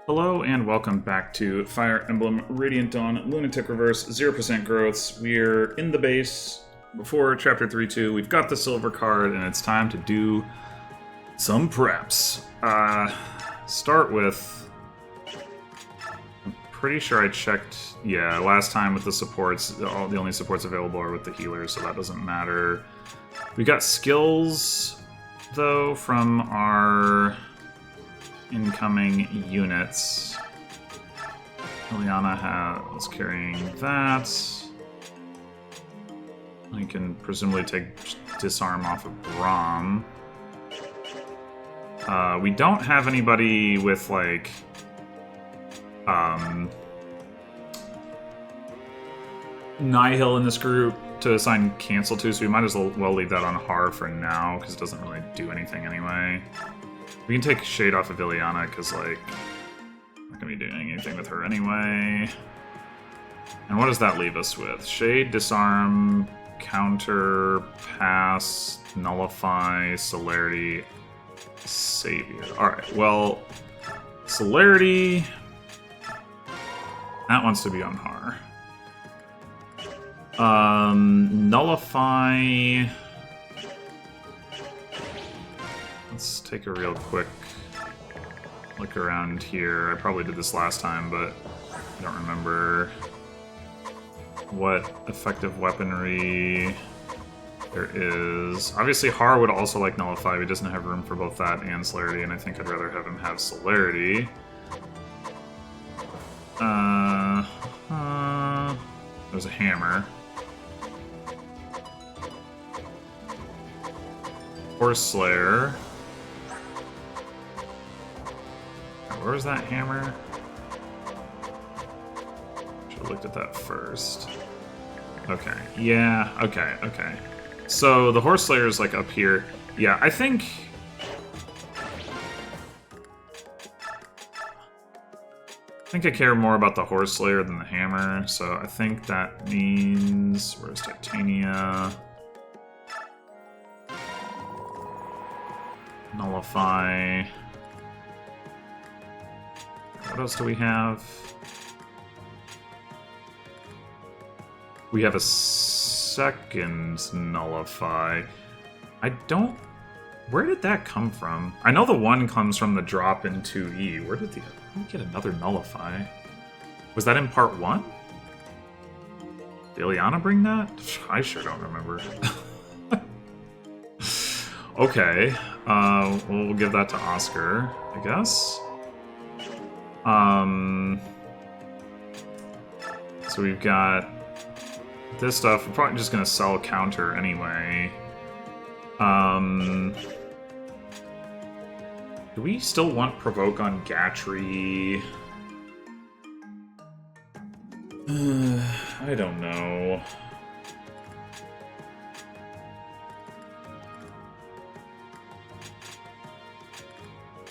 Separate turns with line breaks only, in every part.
Hello and welcome back to Fire Emblem Radiant Dawn Lunatic Reverse 0% growths. We're in the base before Chapter 3-2. We've got the silver card and it's time to do some preps. Start with... I'm pretty sure I checked... Yeah, last time with the supports, the only supports available are with the healers, so that doesn't matter. We got skills, though, from our... incoming units. Liliana is carrying that. I can presumably take disarm off of Braum. We don't have anybody with, like, Nihil in this group to assign cancel to, so we might as well leave that on Har for now, because it doesn't really do anything anyway. We can take Shade off of Ileana, because, like, I'm not going to be doing anything with her anyway. And what does that leave us with? Shade, Disarm, Counter, Pass, Nullify, Celerity, Savior. Alright, well, Celerity... that wants to be on Har. Nullify... Let's take a real quick look around here. I probably did this last time, but I don't remember what effective weaponry there is. Obviously, Har would also like Nullify, but he doesn't have room for both that and Celerity, and I think I'd rather have him have Celerity. There's a hammer. Horse Slayer. Where's that hammer? Should have looked at that first. Okay, yeah, okay. So the Horse Slayer is like up here. Yeah, I think I care more about the Horse Slayer than the hammer, so I think that means... Where's Titania? Nullify... What else do we have? We have a second Nullify. I don't... Where did that come from? I know the one comes from the drop in 2E. Where did we get another Nullify? Was that in part 1? Did Ileana bring that? I sure don't remember. Okay. We'll give that to Oscar, I guess. So we've got this stuff. We're probably just gonna sell counter anyway. Do we still want provoke on Gatry? I don't know.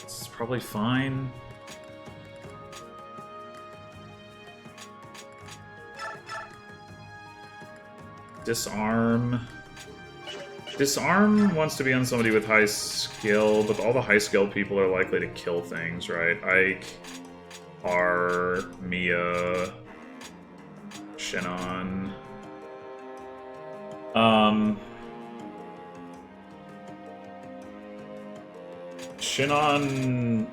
It's probably fine. Disarm. Disarm wants to be on somebody with high skill, but all the high skill people are likely to kill things, right? Ike, R, Mia, Shinon. Shinon...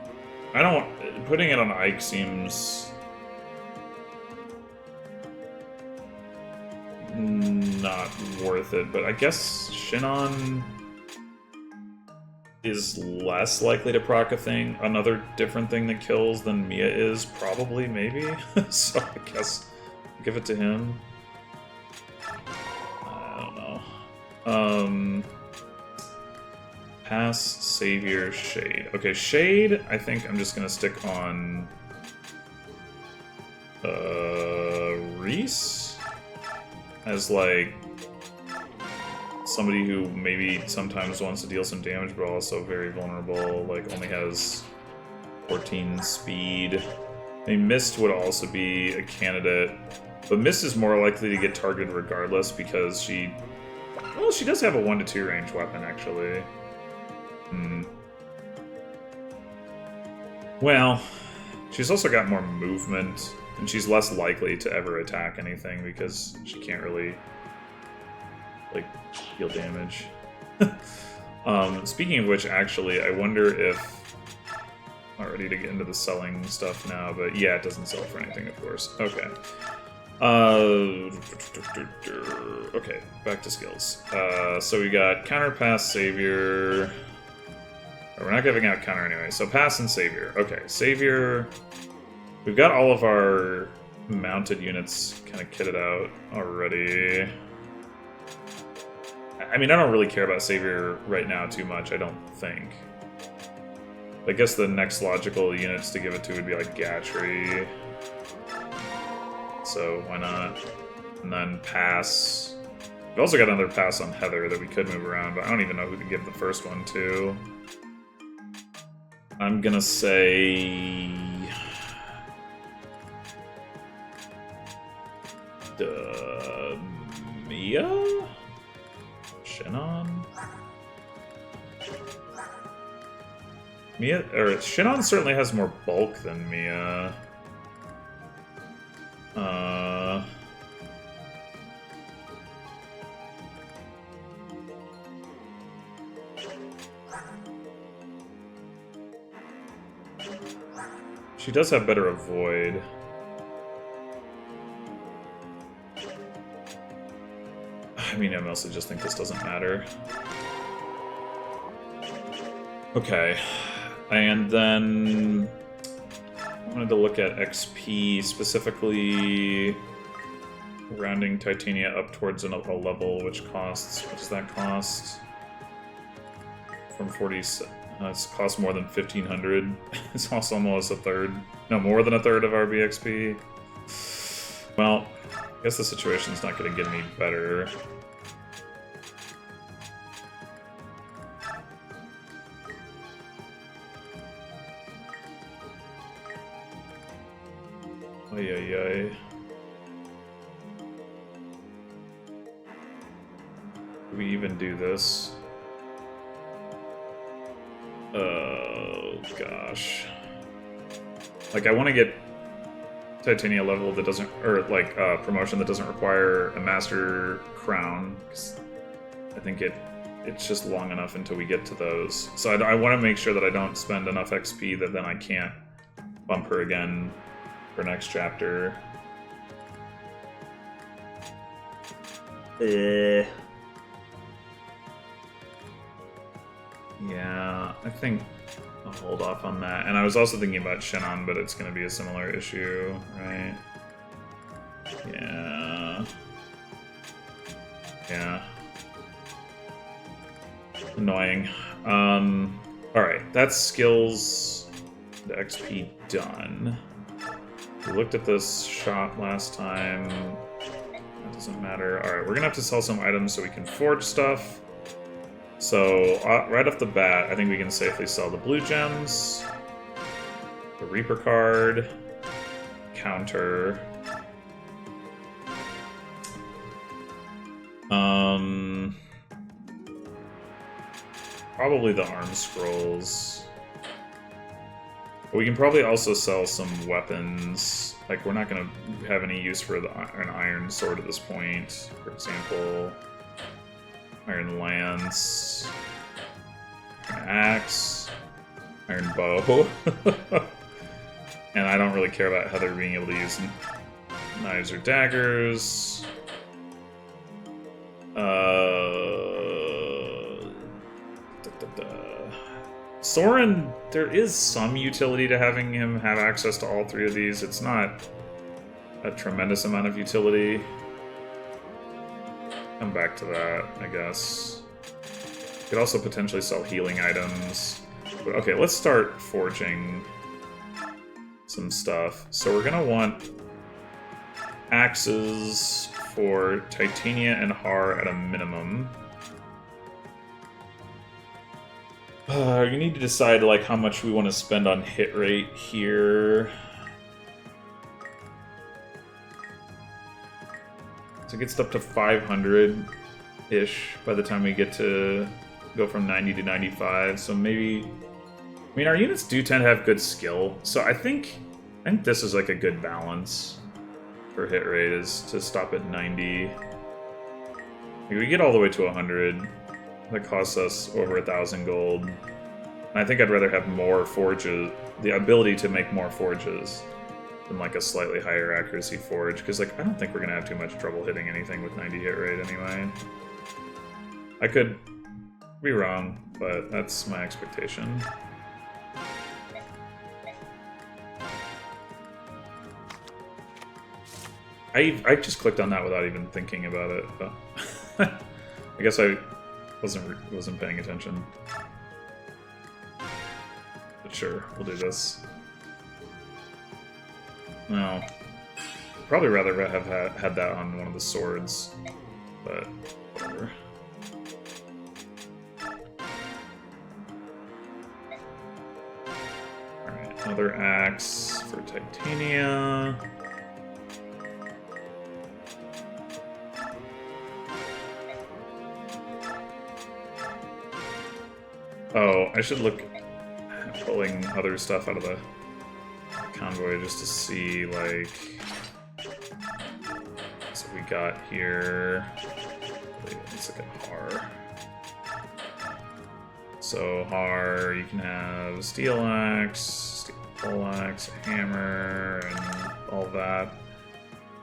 Putting it on Ike seems... not worth it, but I guess Shinon is less likely to proc a thing, another different thing that kills than Mia is, probably, maybe? So I guess I'll give it to him. I don't know. Pass, Savior, Shade. Okay, Shade, I think I'm just gonna stick on Reese? As, like, somebody who maybe sometimes wants to deal some damage, but also very vulnerable, like, only has 14 speed. I mean, Mist would also be a candidate, but Mist is more likely to get targeted regardless because she... Well, she does have a 1 to 2 range weapon, actually. Well, She's also got more movement, and she's less likely to ever attack anything because she can't really, like, deal damage. Speaking of which, actually, I wonder if... Not ready to get into the selling stuff now, but yeah, it doesn't sell for anything, of course. Okay. Okay, back to skills. So we got counter, pass, savior. We're not giving out counter anyway. So pass and savior. Okay, savior. We've got all of our mounted units kind of kitted out already. I mean, I don't really care about savior right now too much, I don't think. I guess the next logical units to give it to would be like Gatry. So why not? And then pass. We've also got another pass on Heather that we could move around, but I don't even know who to give the first one to. I'm gonna say... Mia? Shinon? Mia, or Shinon certainly has more bulk than Mia. She does have better avoid. I mean, I mostly just think this doesn't matter. Okay. And then I wanted to look at XP, specifically rounding Titania up towards a level, which costs, what does that cost? From 40, it's cost more than 1,500. It's also almost a third, no, more than a third of our BXP. Well, I guess the situation's not going to get any better. Ay. Do we even do this? Oh, gosh. Like, I want to get Titania level that doesn't, or like promotion that doesn't require a Master Crown, because I think it's just long enough until we get to those. So I want to make sure that I don't spend enough XP that then I can't bump her again for next chapter. Yeah, I think I'll hold off on that. And I was also thinking about Shinon, but it's going to be a similar issue, right? Yeah. Yeah. Annoying. Alright, that's skills, the XP done. We looked at this shot last time. That doesn't matter. Alright, we're gonna have to sell some items so we can forge stuff. So, right off the bat, I think we can safely sell the blue gems, the Reaper card, counter. Probably the arm scrolls. But we can probably also sell some weapons. Like, we're not going to have any use for an iron sword at this point, for example. Iron lance. Iron axe. Iron bow. And I don't really care about Heather being able to use knives or daggers. Soren, there is some utility to having him have access to all three of these. It's not a tremendous amount of utility. Come back to that, I guess. Could also potentially sell healing items. But okay, let's start forging some stuff. So we're gonna want axes for Titania and Har at a minimum. We need to decide like how much we want to spend on hit rate here. So it gets up to 500-ish by the time we get to go from 90 to 95. So maybe, I mean, our units do tend to have good skill. So I think I think this is like a good balance for hit rate, is to stop at 90. If we get all the way to 100, that costs us over 1,000 gold. And I think I'd rather have more forges, the ability to make more forges, than like a slightly higher accuracy forge, because like I don't think we're gonna have too much trouble hitting anything with 90 hit rate anyway. I could be wrong, but that's my expectation. I just clicked on that without even thinking about it, but I guess I wasn't paying attention. But sure, we'll do this. No, probably rather have had that on one of the swords, but whatever. Alright, another axe for Titania. Oh, I should look at pulling other stuff out of the convoy just to see, like, what's we got here. Let's look at Har. So Har, you can have steel axe, steel poleaxe, a hammer, and all that.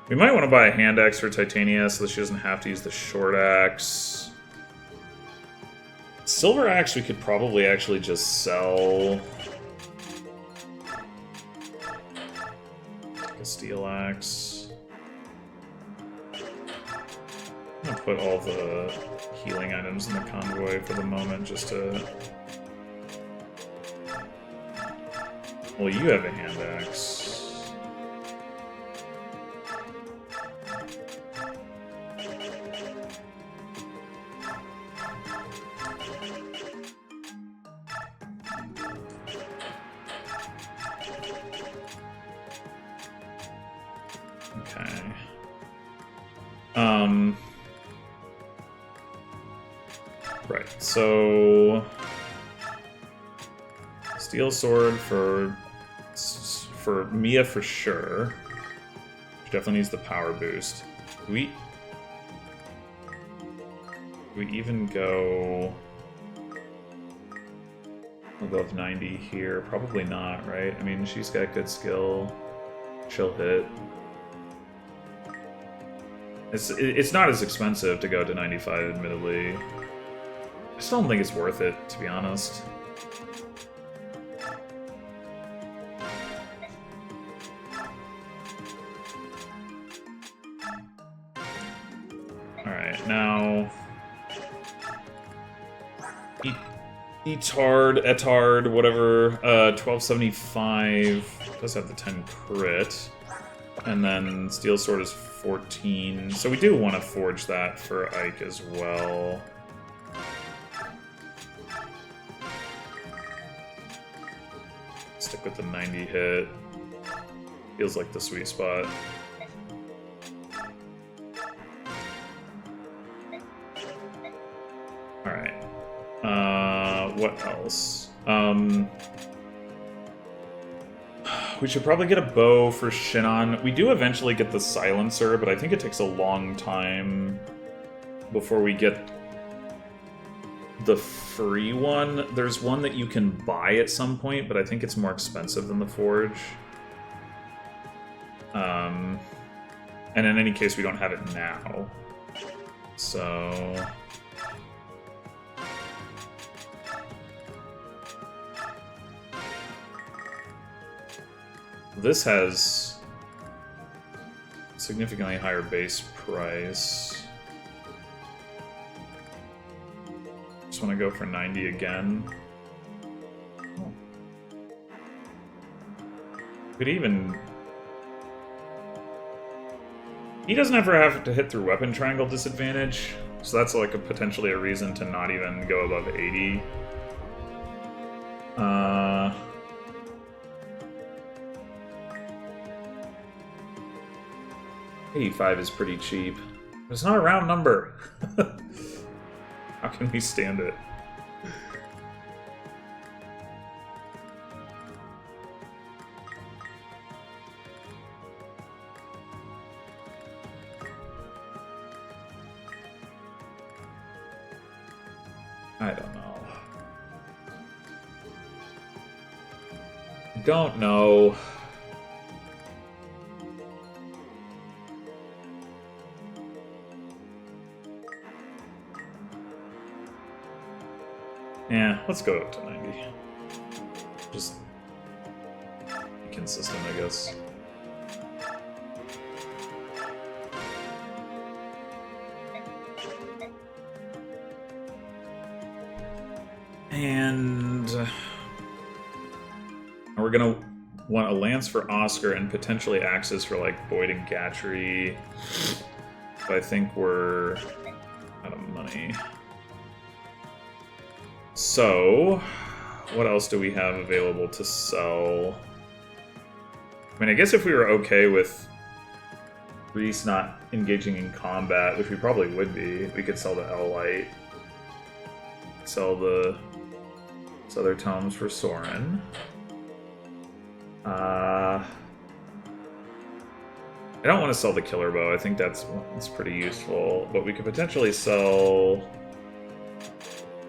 We might want to buy a hand axe for Titania so that she doesn't have to use the short axe. Silver axe we could probably actually just sell. A steel axe. I'm gonna put all the healing items in the convoy for the moment just to... Well, you have a hand axe. Right, so steel sword for Mia for sure. She definitely needs the power boost. Do we even go above 90 here? Probably not, right? I mean, she's got good skill. She'll hit. It's not as expensive to go to 95, admittedly. I still don't think it's worth it, to be honest. Alright, now... Etard, whatever, 1275, does have the 10 crit. And then Steel Sword is 14. So we do want to forge that for Ike as well. Stick with the 90 hit. Feels like the sweet spot. Alright. What else? We should probably get a bow for Shinon. We do eventually get the silencer, but I think it takes a long time before we get the free one. There's one that you can buy at some point, but I think it's more expensive than the forge. And in any case, we don't have it now. So... This has significantly higher base price. Just want to go for 90 again. Oh. Could even... He doesn't ever have to hit through weapon triangle disadvantage, so that's like potentially a reason to not even go above 80. 85 is pretty cheap. It's not a round number. How can we stand it? I don't know. I don't know. Yeah, let's go up to 90. Just be consistent, I guess. And we're gonna want a lance for Oscar and potentially axes for like Boyd and Gatry. But I think we're out of money. So, what else do we have available to sell? I mean, I guess if we were okay with Reese not engaging in combat, which we probably would be, we could sell the L-Light. Sell the other tomes for Soren. I don't want to sell the Killer Bow. I think that's pretty useful. But we could potentially sell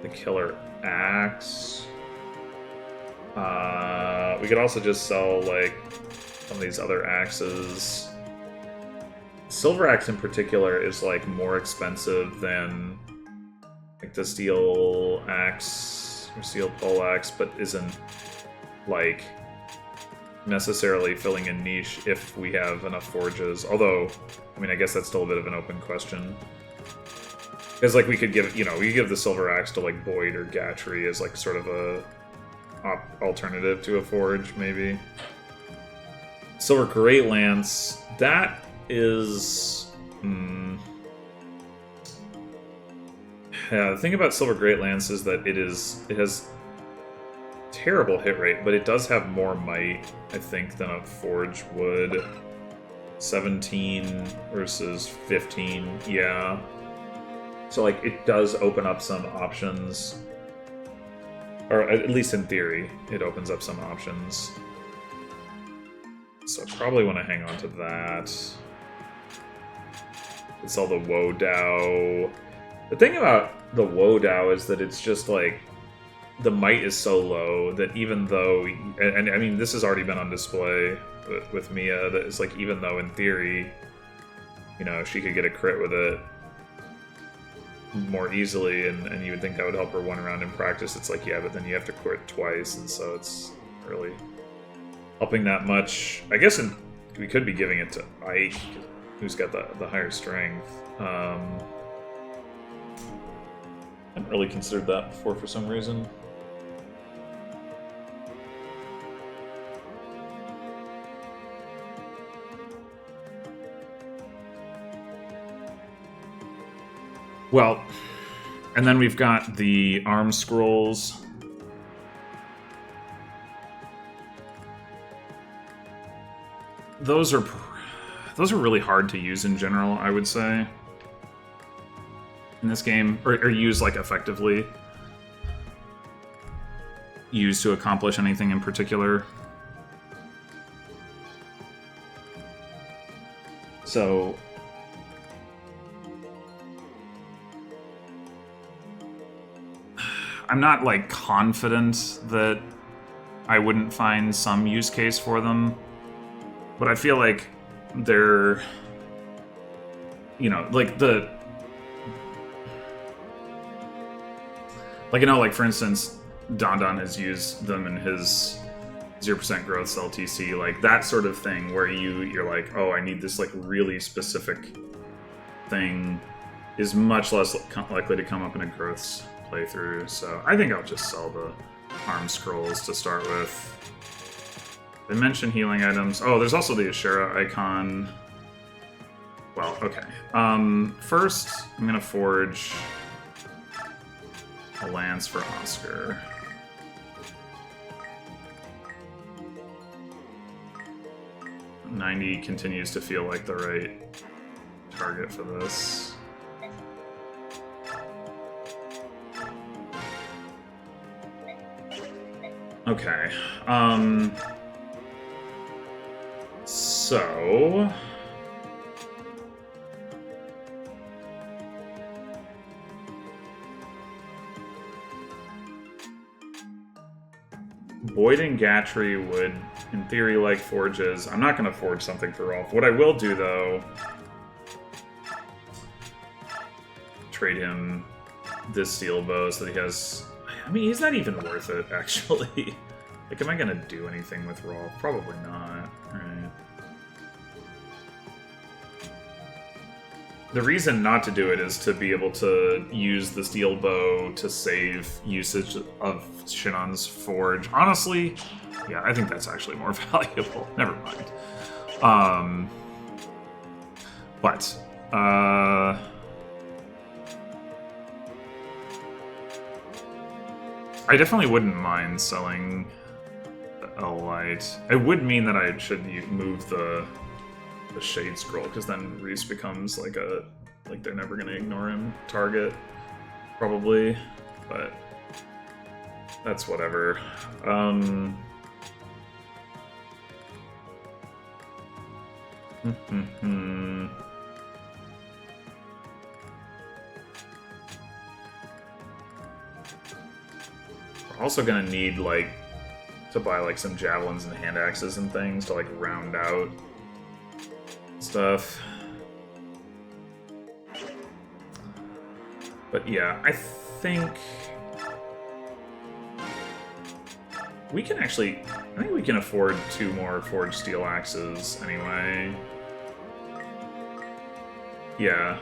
the Killer Axe. We could also just sell like some of these other axes. Silver Axe in particular is like more expensive than like the Steel Axe or Steel Poleaxe, but isn't like necessarily filling a niche if we have enough forges. Although, I mean, I guess that's still a bit of an open question. Because like we could give, we could give the Silver Axe to like Boyd or Gatry as like sort of a alternative to a forge, maybe. Silver Great Lance, that is. Yeah, the thing about Silver Great Lance is that it has terrible hit rate, but it does have more might, I think, than a forge would. 17 versus 15, yeah. So like it does open up some options. Or at least in theory, it opens up some options. So I probably want to hang on to that. It's all the Woe Dao. The thing about the Woe Dao is that it's just like the might is so low that even though, and I mean this has already been on display with Mia, that it's like even though in theory, she could get a crit with it more easily, and you would think that would help her one round in practice. It's like, yeah, but then you have to crit twice, and so it's really helping that much. I guess we could be giving it to Ike, who's got the higher strength. I hadn't really considered that before for some reason. Well, and then we've got the arm scrolls. Those are really hard to use in general, I would say, in this game, or use like effectively. Use to accomplish anything in particular. So I'm not like confident that I wouldn't find some use case for them, but I feel like they're, like like for instance, Don has used them in his 0% growth cell TC, like that sort of thing where you're like, oh, I need this like really specific thing, is much less likely to come up in a growth playthrough. So I think I'll just sell the arm scrolls to start with. They mention healing items. Oh, there's also the Ashera icon. Well, okay. First, I'm gonna forge a lance for Oscar. $90 continues to feel like the right target for this. Okay. So Boyd and Gatry would, in theory, like forges. I'm not going to forge something for Rolf. What I will do, though, trade him this steel bow so that he has... I mean, he's not even worth it, actually. Like, am I going to do anything with Rolf? Probably not. Right. The reason not to do it is to be able to use the steel bow to save usage of Shinnon's forge. Honestly, yeah, I think that's actually more valuable. Never mind. But I definitely wouldn't mind selling a light. It would mean that I should move the Shade Scroll, because then Reese becomes like they're never gonna ignore him target, probably, but that's whatever. We're also gonna need like to buy like some javelins and hand axes and things to like round out stuff. But yeah, I think we can actually... I think we can afford 2 more forged steel axes anyway. Yeah.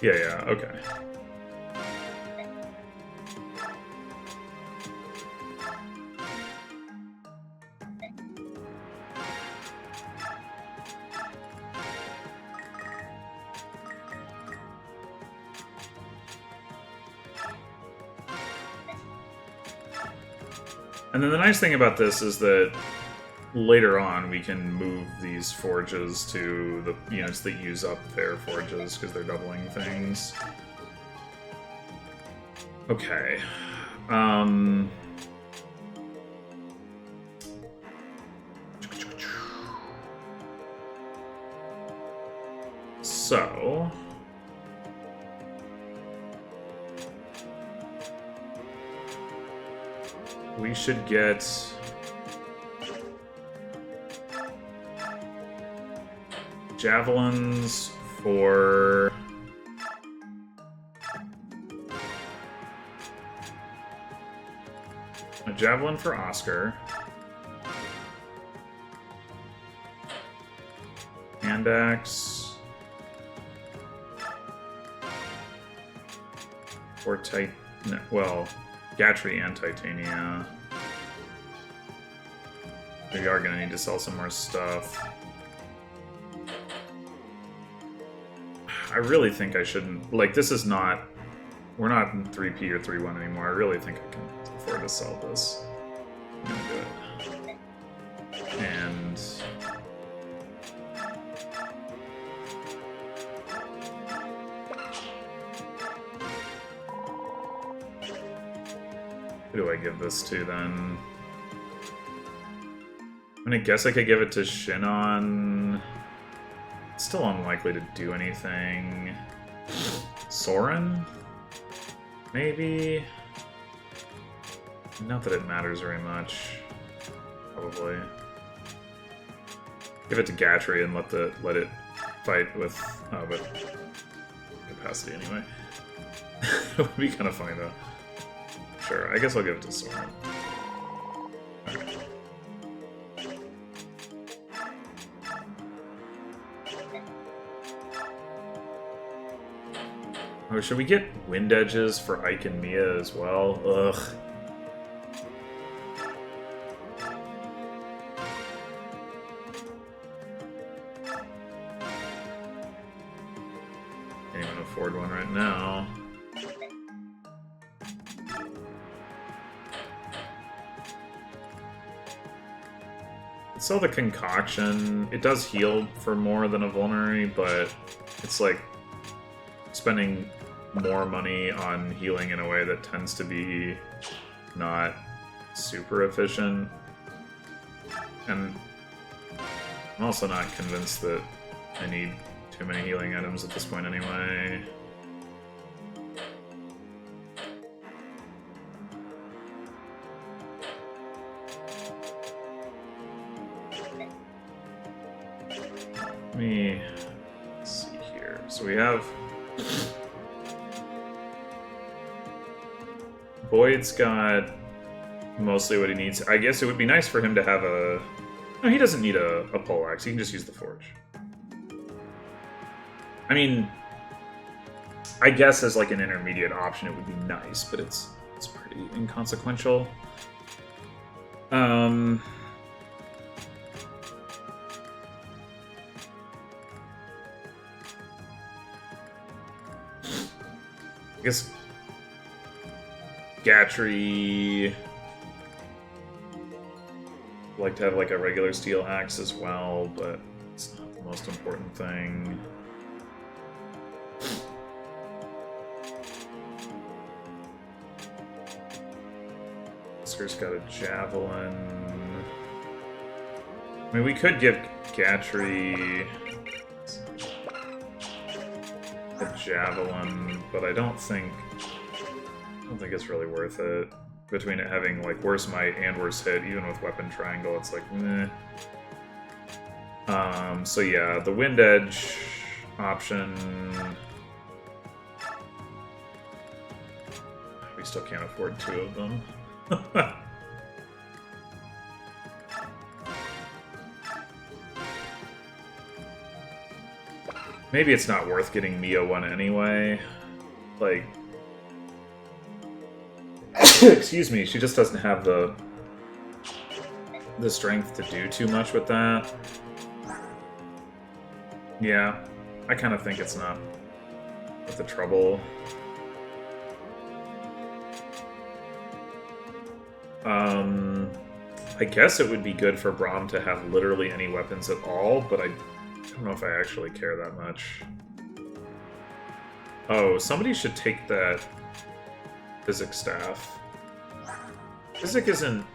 Yeah, okay. And then the nice thing about this is that later on we can move these forges to the units that use up their forges because they're doubling things. Okay. So... we should get javelins for a javelin for Oscar, hand axe for well, Gatry and Titania. We are gonna need to sell some more stuff. I really think I shouldn't... like, this is not... we're not in 3P or 3-1 anymore. I really think I can afford to sell this. I'm gonna do it. And... who do I give this to, then? I'm gonna guess I could give it to Shinnon. It's still unlikely to do anything. Soren? Maybe? Not that it matters very much. Probably. Give it to Gatry and let it fight with... oh, but... capacity anyway. It would be kind of funny, though. Sure, I guess I'll give it to Soren. Right. Oh, should we get wind edges for Ike and Mia as well? Ugh. Can't even afford one right now. Sell the concoction. It does heal for more than a vulnerary, but it's like spending more money on healing in a way that tends to be not super efficient. And I'm also not convinced that I need too many healing items at this point anyway. Let's see here. So we have... Boyd's got mostly what he needs. I guess it would be nice for him to have a... No, he doesn't need a poleaxe. He can just use the forge. I mean, I guess as like an intermediate option it would be nice, but it's pretty inconsequential. I guess Gatry would like to have like a regular steel axe as well, but it's not the most important thing. Oscar's got a javelin. I mean, we could give Gatry a javelin, but I don't think it's really worth it. Between it having like worse might and worse hit, even with weapon triangle, it's like meh. So yeah, the wind edge option. We still can't afford 2 of them. Maybe it's not worth getting Mia one anyway. Like, excuse me, she just doesn't have the strength to do too much with that. Yeah, I kind of think it's not worth the trouble. I guess it would be good for Braum to have literally any weapons at all, but I don't know if I actually care that much. Oh, somebody should take that Physic staff. Physic isn't...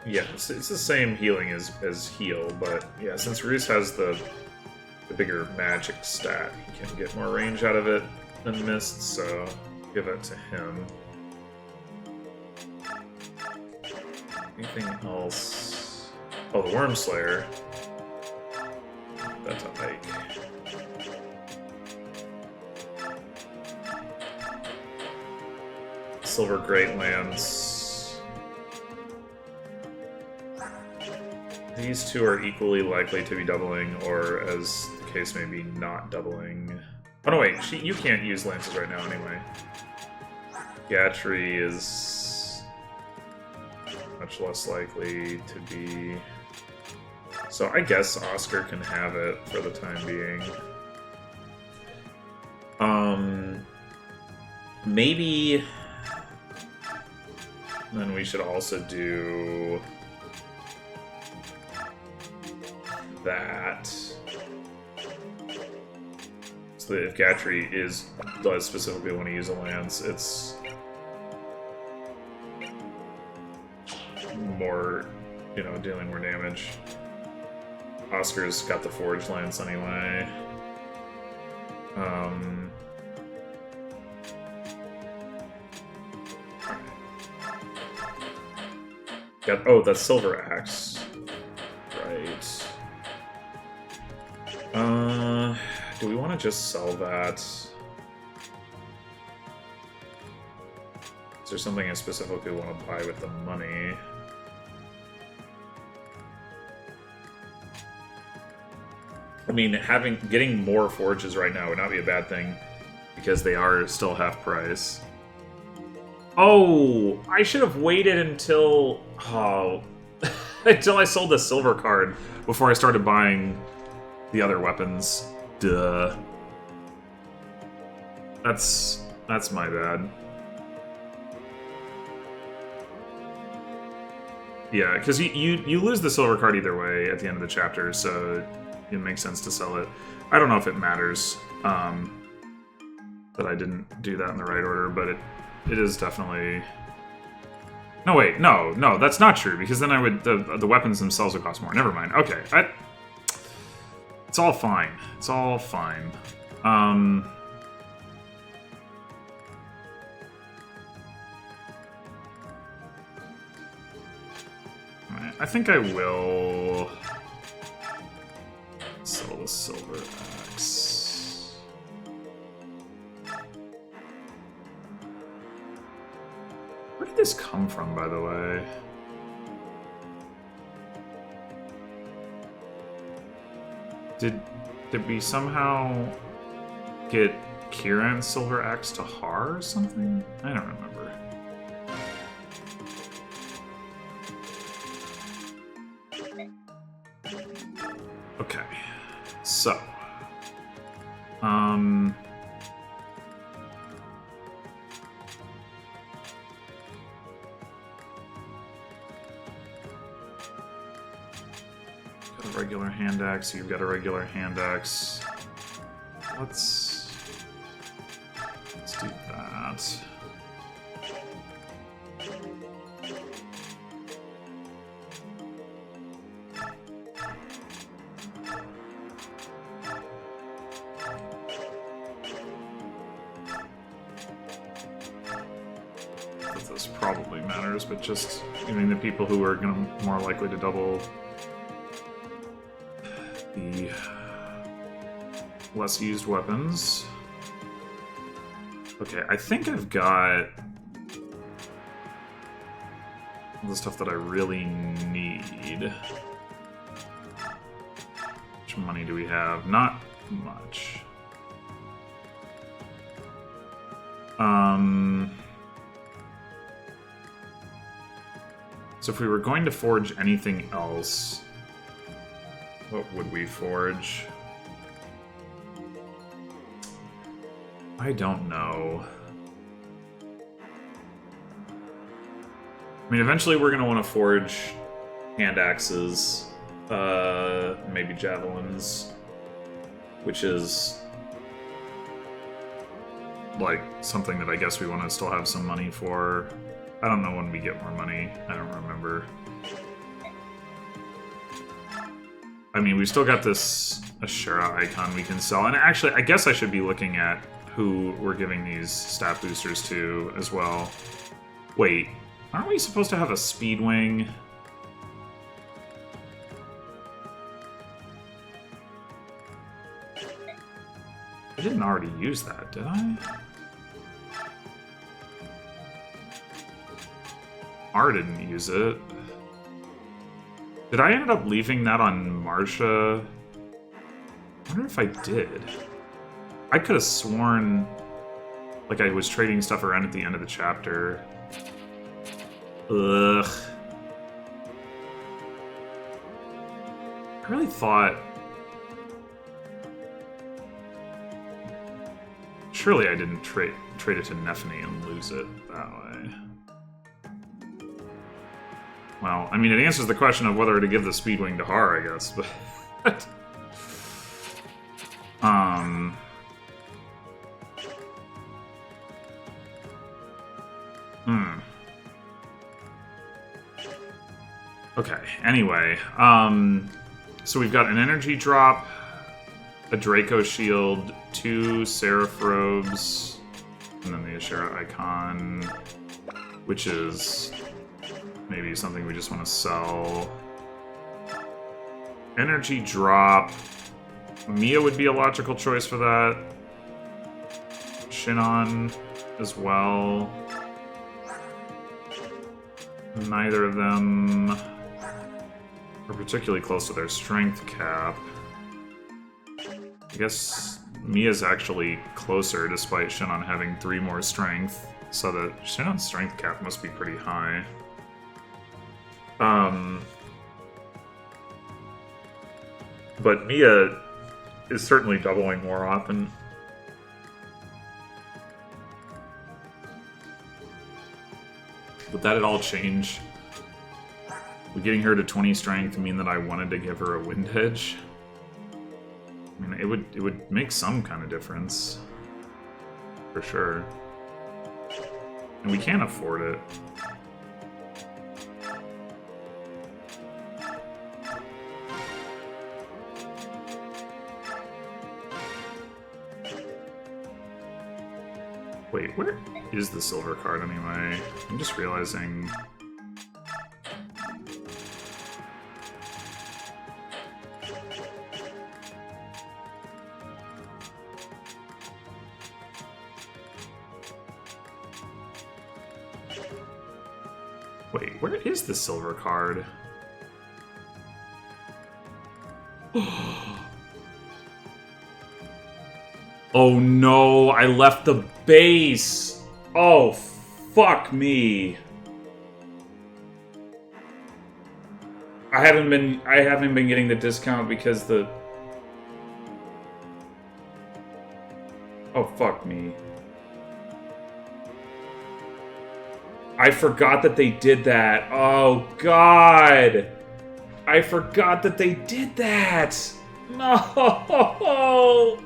Yeah, it's the same healing as heal, but yeah, since Roos has the bigger magic stat, he can get more range out of it than Mist, so give it to him. Anything else? Oh, the Wormslayer. That's a hike. Silver Great Lance. These two are equally likely to be doubling, or as the case may be, not doubling. Oh no, wait, you can't use lances right now anyway. Gatry is much less likely to be... So I guess Oscar can have it for the time being. Maybe... Then we should also do... that. So that if Gatry does specifically want to use a lance, it's more, dealing more damage. Oscar's got the Forge Lance anyway. The Silver Axe. Right. Do we want to just sell that? Is there something I specifically want to buy with the money? I mean, getting more forges right now would not be a bad thing, because they are still half price. Oh, I should have waited until until I sold the silver card before I started buying the other weapons. Duh. That's my bad. Yeah, because you lose the silver card either way at the end of the chapter, so it makes sense to sell it. I don't know if it matters that I didn't do that in the right order, but it is definitely... No, wait, no, that's not true, because then the weapons themselves would cost more. Never mind. Okay, it's all fine. It's all fine. I think I will sell the silver axe. Where did this come from, by the way? Did we somehow get Kieran's silver axe to Har or something? I don't remember. Okay, so got a regular hand axe, you've got a regular hand axe. Let's do that. This probably matters, but just giving the people who are more likely to double the less used weapons. Okay, I think I've got the stuff that I really need. How much money do we have? Not much. So if we were going to forge anything else, what would we forge? I don't know. I mean, eventually we're going to want to forge hand axes, maybe javelins, which is like something that I guess we want to still have some money for. I don't know when we get more money. I don't remember. I mean, we've still got this Ashura icon we can sell. And actually, I guess I should be looking at who we're giving these stat boosters to as well. Wait, aren't we supposed to have a speed wing? I didn't already use that, did I? R didn't use it. Did I end up leaving that on Marcia? I wonder if I did. I could have sworn like I was trading stuff around at the end of the chapter. Ugh. I really thought... Surely I didn't trade it to Nephany and lose it that way. Well, I mean, it answers the question of whether to give the Speedwing to Har, I guess, but... Okay, anyway, so we've got an energy drop, a Draco shield, 2 Seraph robes, and then the Ashura icon, which is maybe something we just want to sell. Energy drop. Mia would be a logical choice for that. Shinon as well. Neither of them are particularly close to their strength cap. I guess Mia's actually closer, despite Shinon having 3 more strength, so that Shinon's strength cap must be pretty high. But Mia is certainly doubling more often. Would that at all change? Would getting her to 20 strength mean that I wanted to give her a wind edge? I mean, it would make some kind of difference. For sure. And we can't afford it. Wait, where is the silver card anyway? I'm just realizing... Wait, where is the silver card? Oh no, I left the base! Oh, fuck me. I haven't been getting the discount because the... Oh, fuck me. I forgot that they did that. Oh, God. I forgot that they did that. No.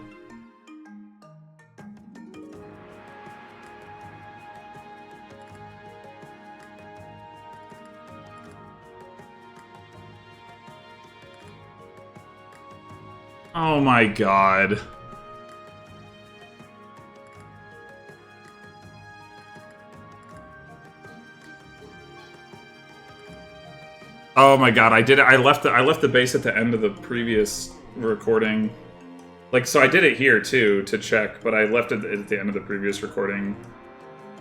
Oh, my God. Oh my god, I did it. I left the base at the end of the previous recording. Like, so I did it here too to check, but I left it at the end of the previous recording.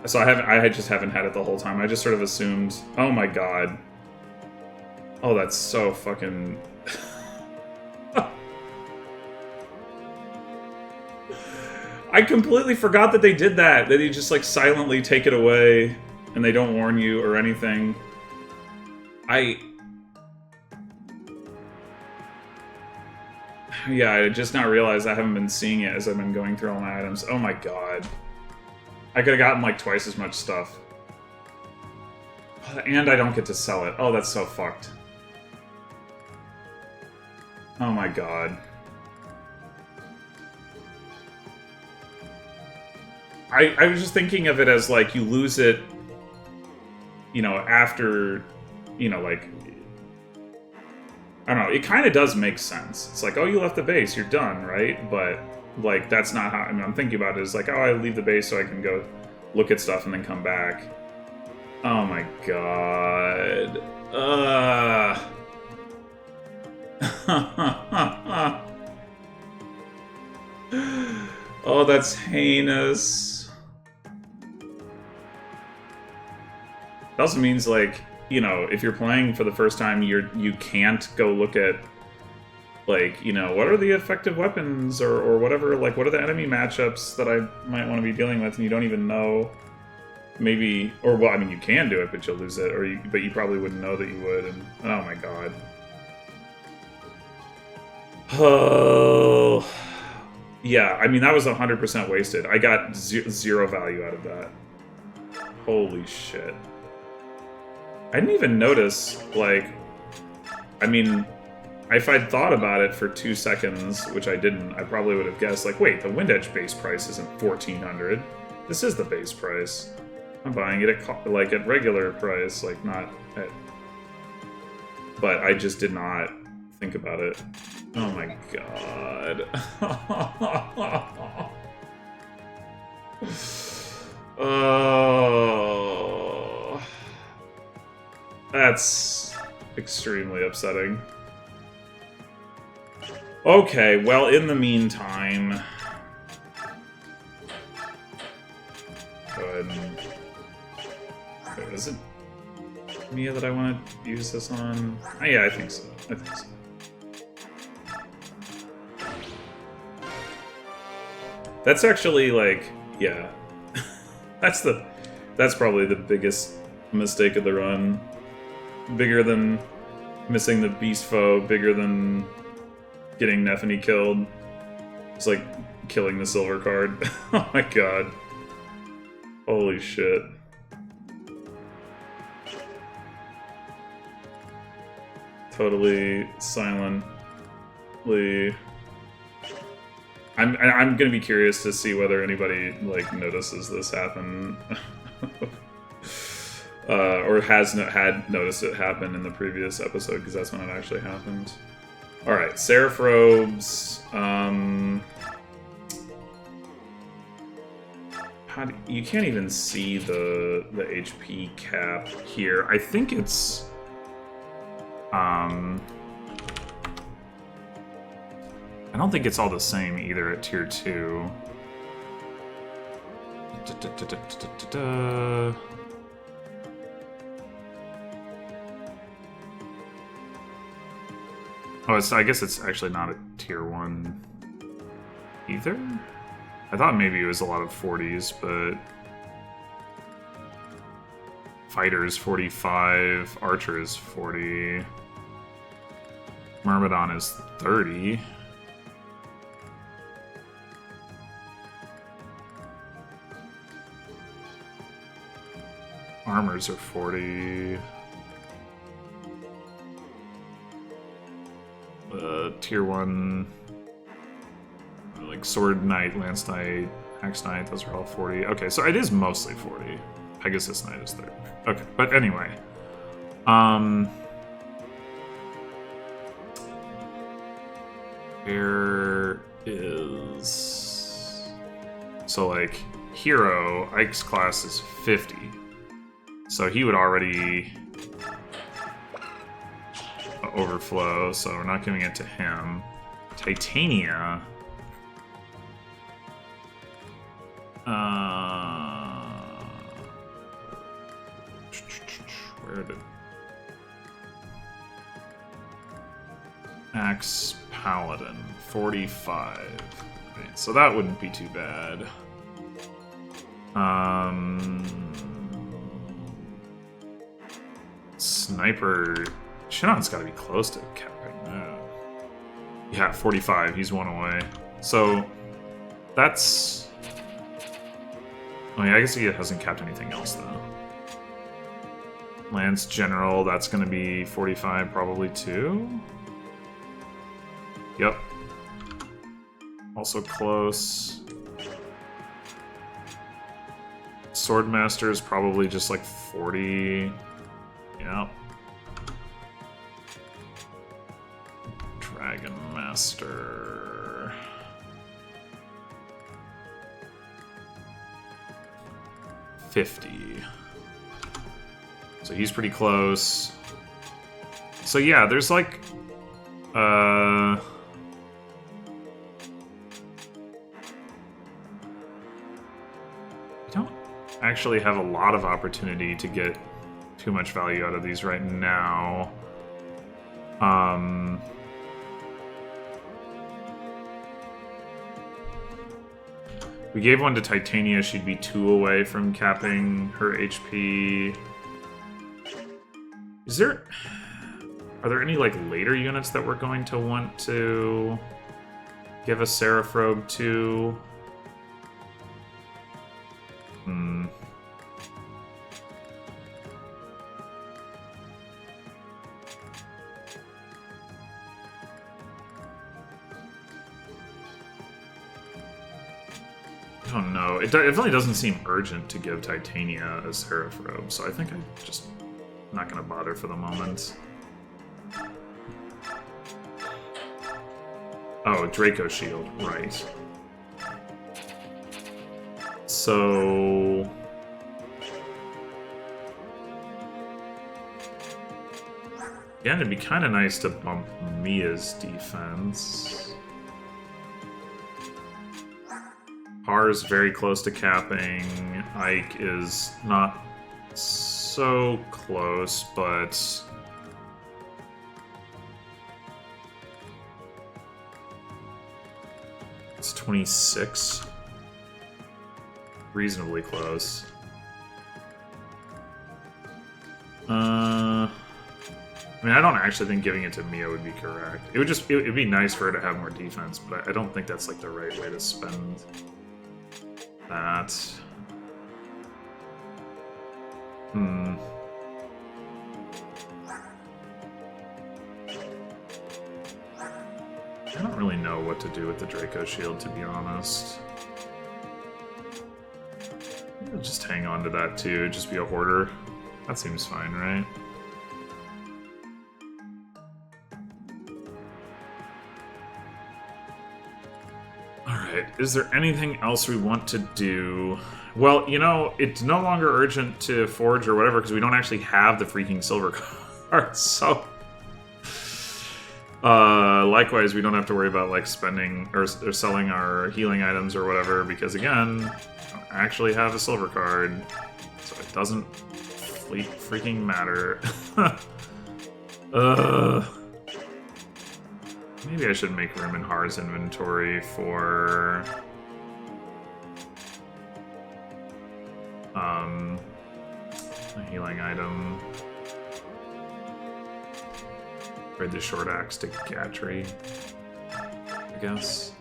So I just haven't had it the whole time. I just sort of assumed, oh my god. Oh, that's so fucking... I completely forgot that they did that. That they just like silently take it away and they don't warn you or anything. Yeah, I just now realized I haven't been seeing it as I've been going through all my items. Oh my god. I could have gotten like twice as much stuff. And I don't get to sell it. Oh, that's so fucked. Oh my god. I was just thinking of it as like you lose it, you know, after, you know, like... I don't know, it kind of does make sense. It's like, oh, you left the base, you're done, right? But, like, that's not how... I mean, I'm thinking about it as like, oh, I leave the base so I can go look at stuff and then come back. Oh my god. Oh, that's heinous. It also means, like... You know, if you're playing for the first time, you can't go look at, like, you know, what are the effective weapons or whatever, like, what are the enemy matchups that I might want to be dealing with, and you don't even know, maybe, or, well, I mean, you can do it, but you'll lose it, but you probably wouldn't know that you would, and, oh my god. Oh, yeah, I mean, that was 100% wasted. I got zero value out of that. Holy shit. I didn't even notice, like, I mean, if I'd thought about it for 2 seconds, which I didn't, I probably would have guessed, like, wait, the Wind Edge base price isn't 1,400. This is the base price. I'm buying it at, like, at regular price, like, not at... But I just did not think about it. Oh my god. Oh... That's extremely upsetting. Okay, well, in the meantime... Go ahead and... Wait, is it Mia that I want to use this on? Oh, yeah, I think so. I think so. That's actually, like, yeah. That's probably the biggest mistake of the run. Bigger than missing the beast foe, bigger than getting Nefany killed. It's like killing the silver card. Oh my god. Holy shit. Totally silently... I'm gonna be curious to see whether anybody, like, notices this happen. Or had noticed it happen in the previous episode, because that's when it actually happened. Alright, Seraph Robes. You can't even see the HP cap here. I think it's... I don't think it's all the same either at Tier 2. Oh, I guess it's actually not a tier 1 either? I thought maybe it was a lot of 40s, but... Fighters 45, Archer is 40. Myrmidon is 30. Armors are 40. Tier 1, like Sword Knight, Lance Knight, Axe Knight, those are all 40. Okay, so it is mostly 40. Pegasus Knight is 30. Okay, but anyway. There is... So, like, Hero, Ike's class is 50. So he would already... overflow, so we're not giving it to him. Titania. Where did... Axe Paladin, 45. Right, so that wouldn't be too bad. Sniper... Shinnon's gotta be close to capping that. Yeah, 45, he's one away. So, that's... Oh yeah, I guess he hasn't capped anything else, though. Lance General, that's gonna be 45 probably, too? Yep. Also close. Swordmaster is probably just like 40. Yep. Dragon Master. $50. So he's pretty close. So yeah, there's like I don't actually have a lot of opportunity to get too much value out of these right now. We gave one to Titania, she'd be 2 away from capping her HP. Are there any, like, later units that we're going to want to give a Seraph Robe to? I don't know. It definitely doesn't seem urgent to give Titania a Seraph Robe, so I think I'm just not going to bother for the moment. Oh, Draco Shield, right. So... yeah, it'd be kind of nice to bump Mia's defense. Par's very close to capping. Ike is not so close, but... it's 26. Reasonably close. I mean, I don't actually think giving it to Mia would be correct. It would just... it'd be nice for her to have more defense, but I don't think that's, like, the right way to spend that. I don't really know what to do with the Draco Shield, to be honest. I'll just hang on to that, too. Just be a hoarder. That seems fine, right? Alright, is there anything else we want to do? Well, you know, it's no longer urgent to forge or whatever, because we don't actually have the freaking silver cards, so... likewise, we don't have to worry about, like, spending or selling our healing items or whatever, because, again, we don't actually have a silver card, so it doesn't freaking matter. Maybe I should make room in Har's inventory for... a healing item. Trade the short axe to Gatry, I guess.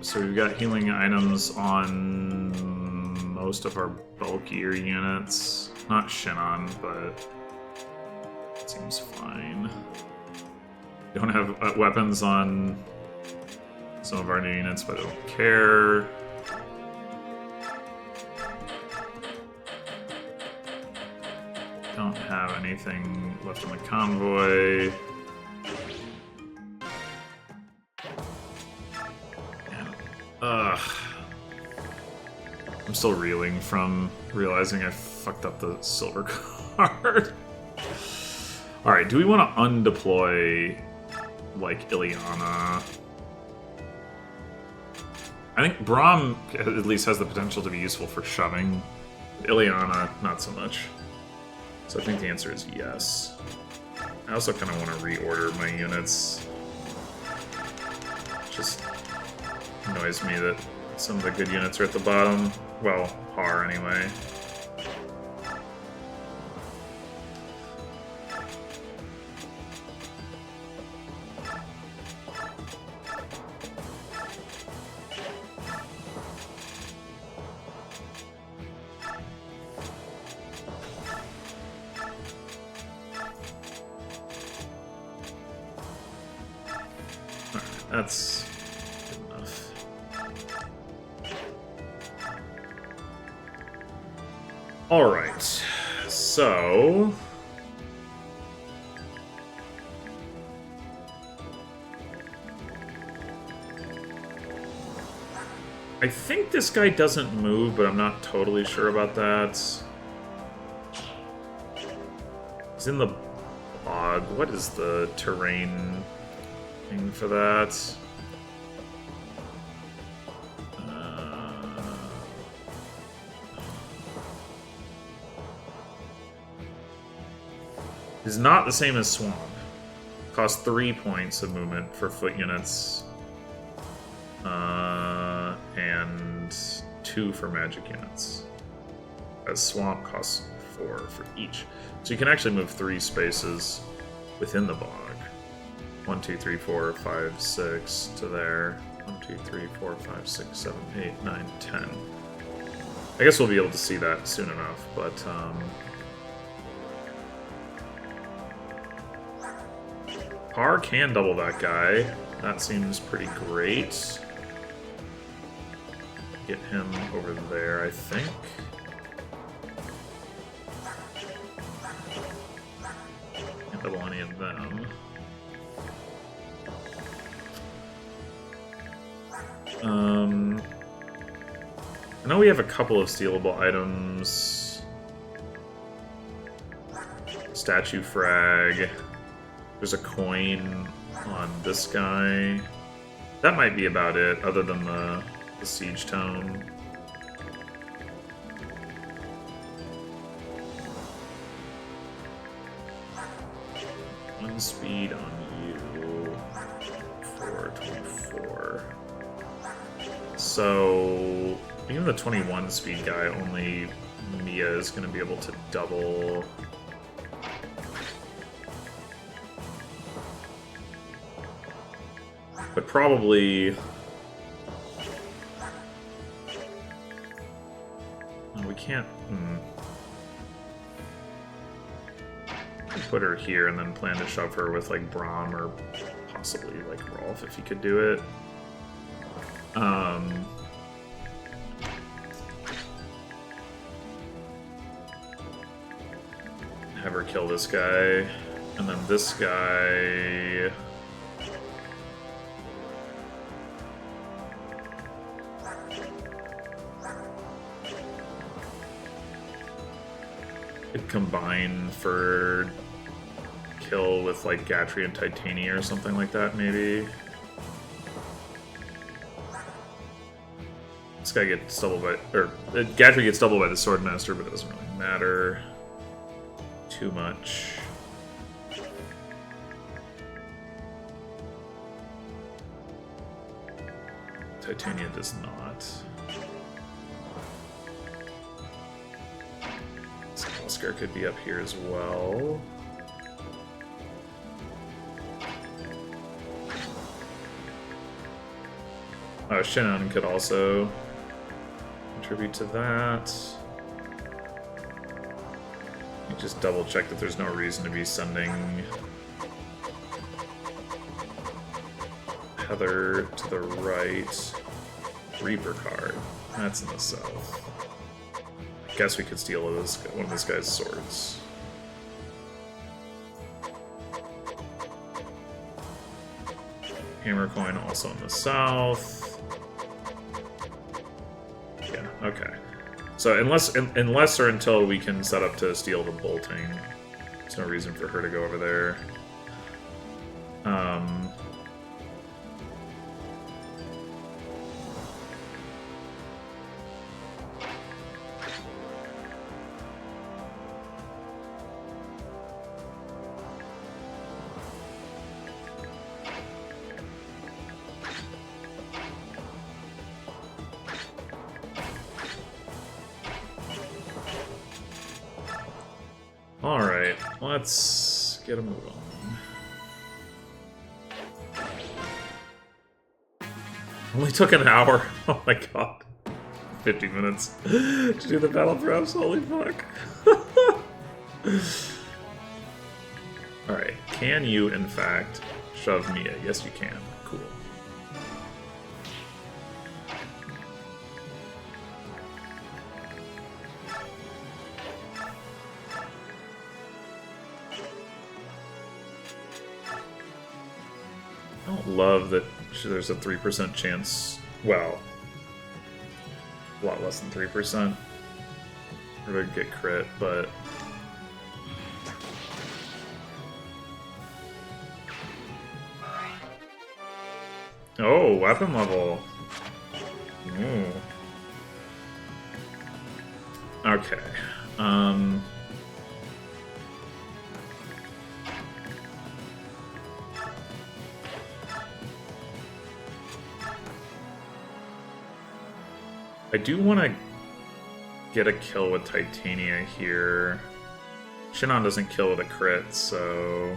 So we've got healing items on most of our bulkier units. Not Shinon, but it seems fine. We don't have weapons on some of our new units, but I don't care. Don't have anything left on the convoy. I'm still reeling from realizing I fucked up the silver card. Alright, do we want to undeploy, like, Ileana? I think Braum at least has the potential to be useful for shoving. Ileana, not so much. So I think the answer is yes. I also kind of want to reorder my units. Just annoys me that some of the good units are at the bottom. Well, Har anyway. Alright, that's good enough. Alright, so... I think this guy doesn't move, but I'm not totally sure about that. He's in the bog. What is the terrain thing for that? Is not the same as Swamp. Costs 3 points of movement for foot units. And 2 for magic units. As Swamp costs 4 for each. So you can actually move 3 spaces within the bog. 1, 2, 3, 4, 5, 6 to there. 1, 2, 3, 4, 5, 6, 7, 8, 9, 10. I guess we'll be able to see that soon enough, but Har can double that guy. That seems pretty great. Get him over there, I think. Can't double any of them. I know we have a couple of stealable items. Statue frag. There's a coin on this guy. That might be about it, other than the siege tome. One speed on you. 424. So even the 21 speed guy, only Mia is going to be able to double. But probably... we can't... Put her here and then plan to shove her with, like, Braum or possibly, like, Rolf if he could do it. Have her kill this guy. And then this guy... It combine for kill with like Gatry and Titania or something like that, maybe. This guy gets doubled by, or Gatry gets doubled by the Swordmaster, but it doesn't really matter too much. Titania does not. Oscar could be up here as well. Oh, Shannon could also contribute to that. You just double check that there's no reason to be sending Heather to the right. Reaper card. That's in the south. I guess we could steal one of this guy's swords. Hammer coin also in the south. Yeah, okay. So unless or until we can set up to steal the bolting, there's no reason for her to go over there. Alright, let's get a move on. Only took an hour. Oh my god. 50 minutes to do the battle preps. Holy fuck. Alright, can you in fact shove Mia? Yes you can. Cool. I don't love that there's a 3% chance, well, a lot less than 3% for to get crit, but oh, weapon level. Ooh. Okay. I do want to get a kill with Titania here. Shinon doesn't kill with a crit, so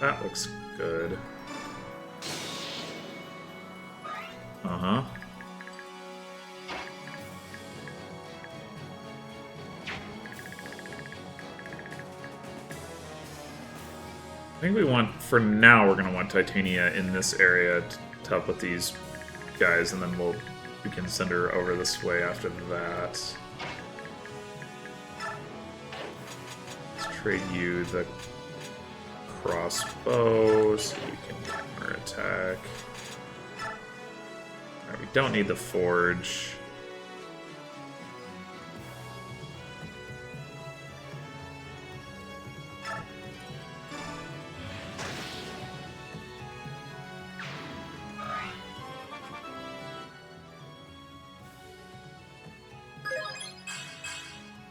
that looks good. Uh-huh. I think we want, for now, we're going to want Titania in this area to help with these guys, and then we can send her over this way after that. Let's trade you the crossbow so you can counter attack. Alright, we don't need the forge.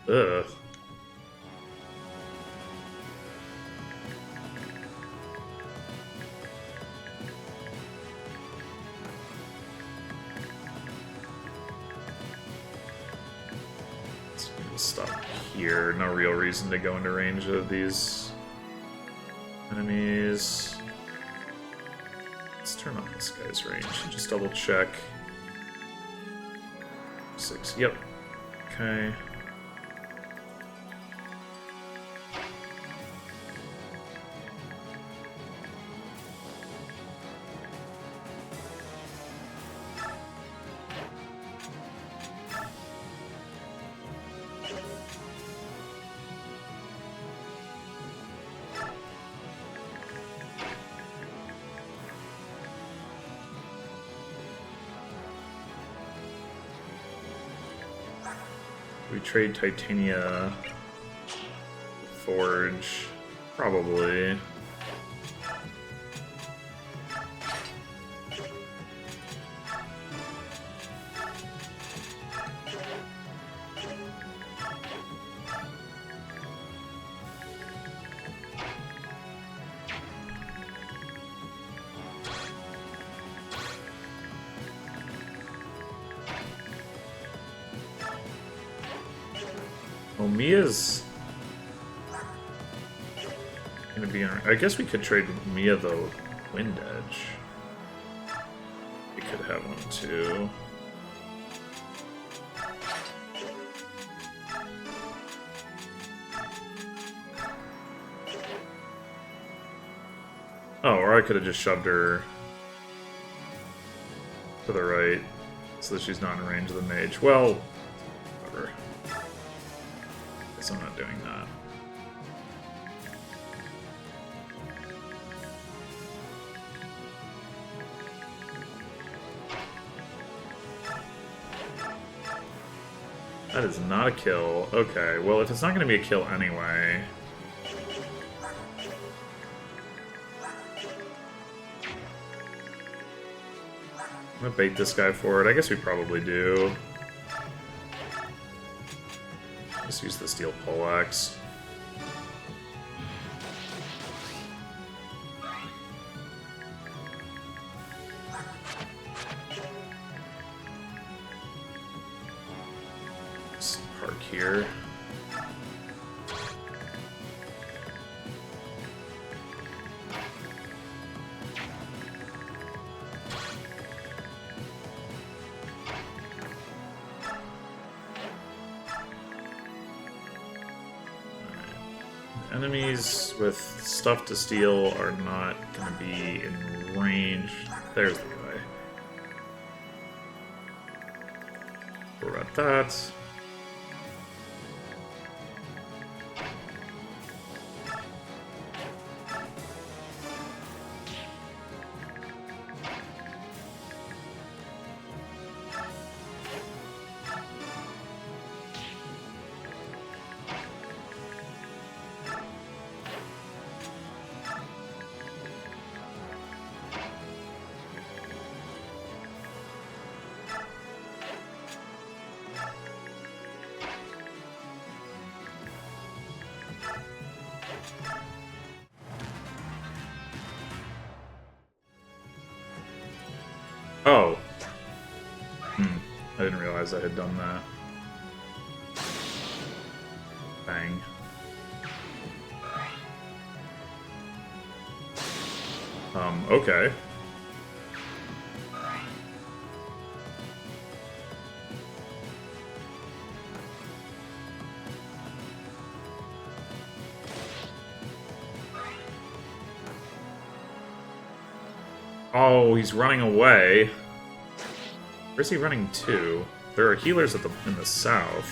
Ugh. Let's stop here. No real reason to go into range of these enemies. Let's turn on this guy's range and just double check. 6. Yep. Okay. We trade Titania Forge. Probably. Oh, Mia's gonna be on. I guess we could trade Mia though. Wind Edge. We could have one too. Oh, or I could have just shoved her to the right so that she's not in range of the mage. Well, whatever. Guess I'm not doing that. That is not a kill. Okay, well, if it's not going to be a kill anyway... I'm gonna bait this guy for it. I guess we probably do. Just use the steel poleaxe. Just park here. Enemies with stuff to steal are not going to be in range. There's the guy. What about that? Oh. I didn't realize I had done that. Bang. Okay. Oh, he's running away. Where's he running to? There are healers in the south.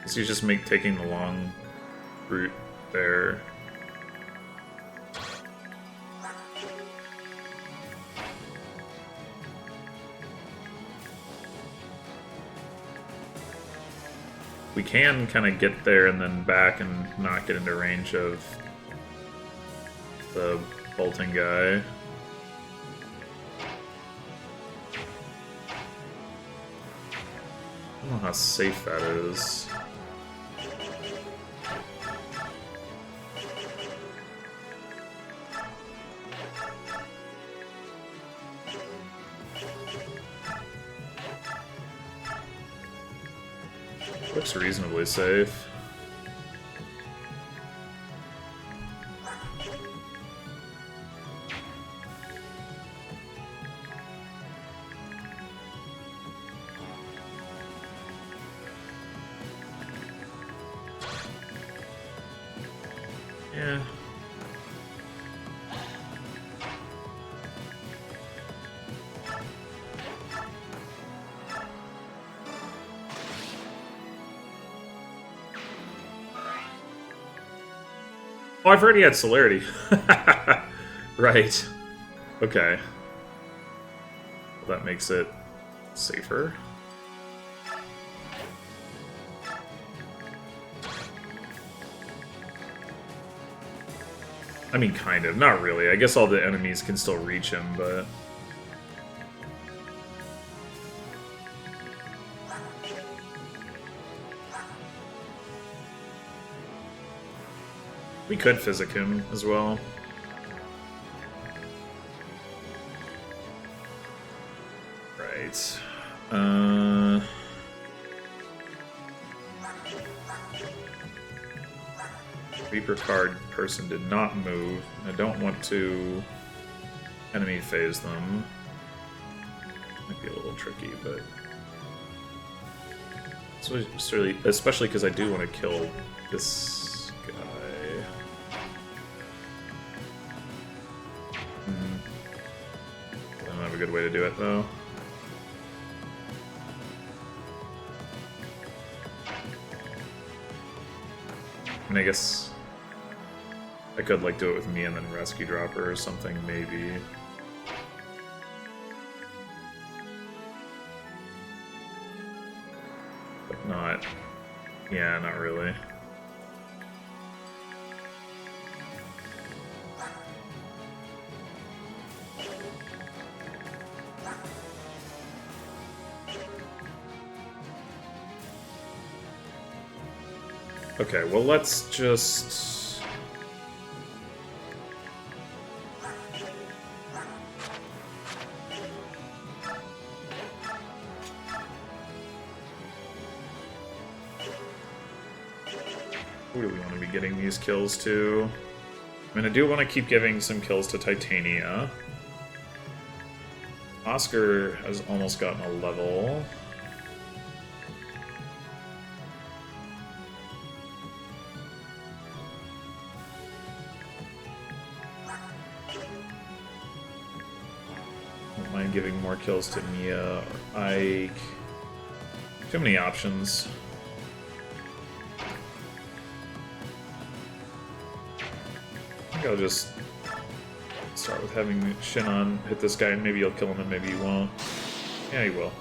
Is he just taking the long route there? We can kind of get there and then back and not get into range of the bolting guy. I don't know how safe that is. Looks reasonably safe. Yeah. Oh, I've already had celerity. Right. Okay. Well, that makes it safer. I mean, kind of. Not really. I guess all the enemies can still reach him, but... We could physic him as well. Right. Reaper card person did not move. I don't want to enemy phase them. Might be a little tricky, but it's really, especially because I do want to kill this guy. I don't have a good way to do it though. I mean, I guess I could, like, do it with me and then rescue dropper or something, maybe. But not... yeah, not really. Okay, well, let's just... Who do we want to be getting these kills to? I mean, I do want to keep giving some kills to Titania. Oscar has almost gotten a level. Don't mind giving more kills to Mia or Ike. Too many options. I think I'll just start with having Shinon hit this guy, and maybe you'll kill him and maybe you won't. Yeah, he will.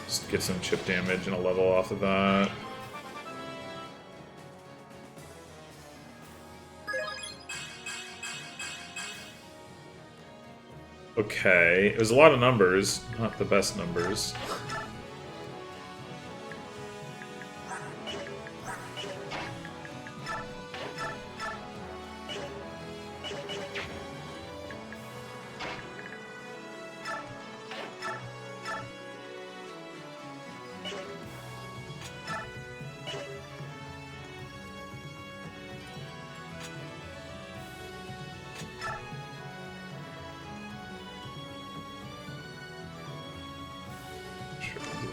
Just get some chip damage and a level off of that. Okay, it was a lot of numbers, not the best numbers.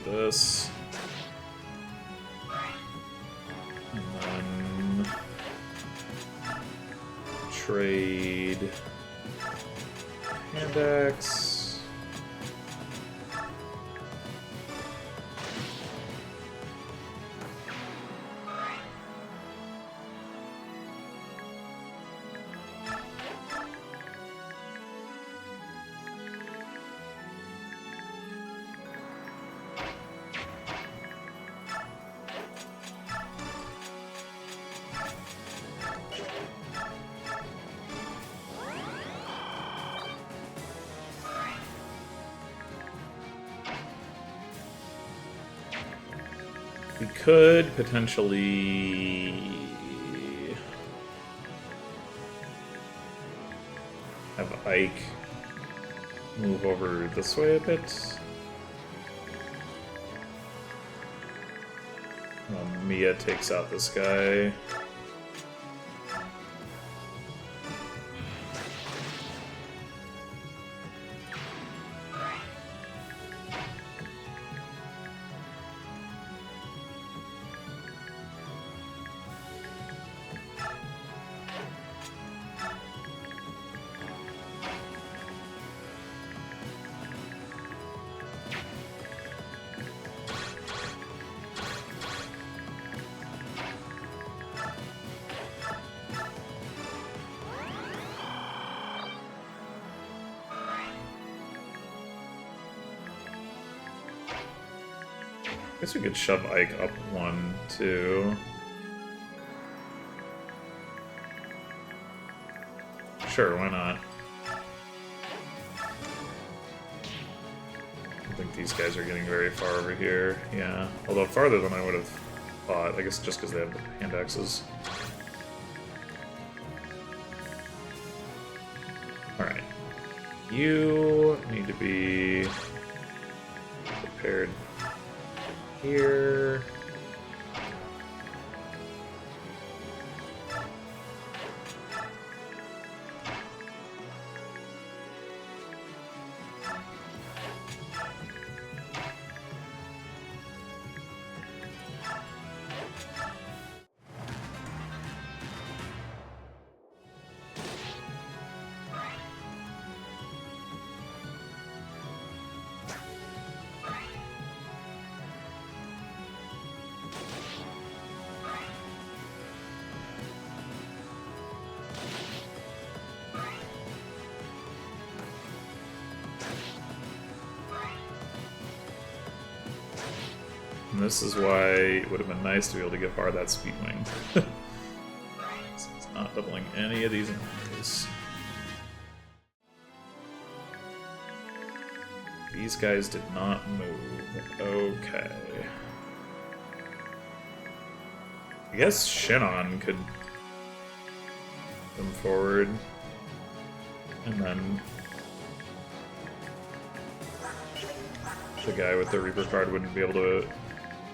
This. And then trade hand axe. We could potentially have Ike move over this way a bit. Mia takes out this guy. Guess we could shove Ike up 1, 2. Sure, why not? I don't think these guys are getting very far over here. Yeah, although farther than I would have thought. I guess just because they have the hand axes. Alright. You need to be prepared here. And this is why it would have been nice to be able to get bar that speed wing. So it's not doubling any of these enemies. These guys did not move. Okay. I guess Shinon could come forward. And then the guy with the Reaper card wouldn't be able to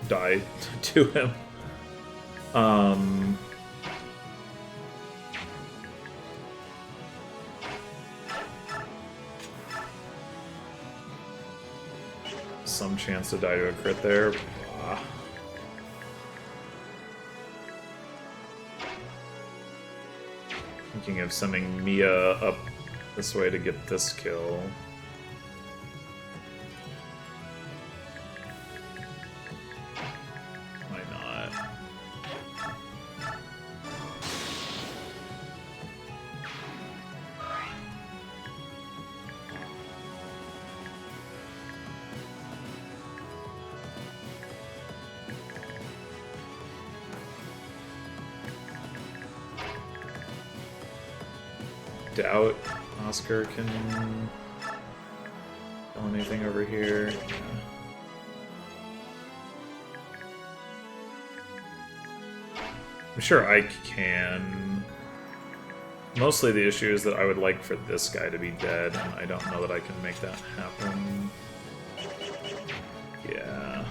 die to him. Some chance to die to a crit there. Thinking of sending Mia up this way to get this kill. Doubt Oscar can kill anything over here. Yeah. I'm sure Ike can. Mostly the issue is that I would like for this guy to be dead, and I don't know that I can make that happen. Yeah.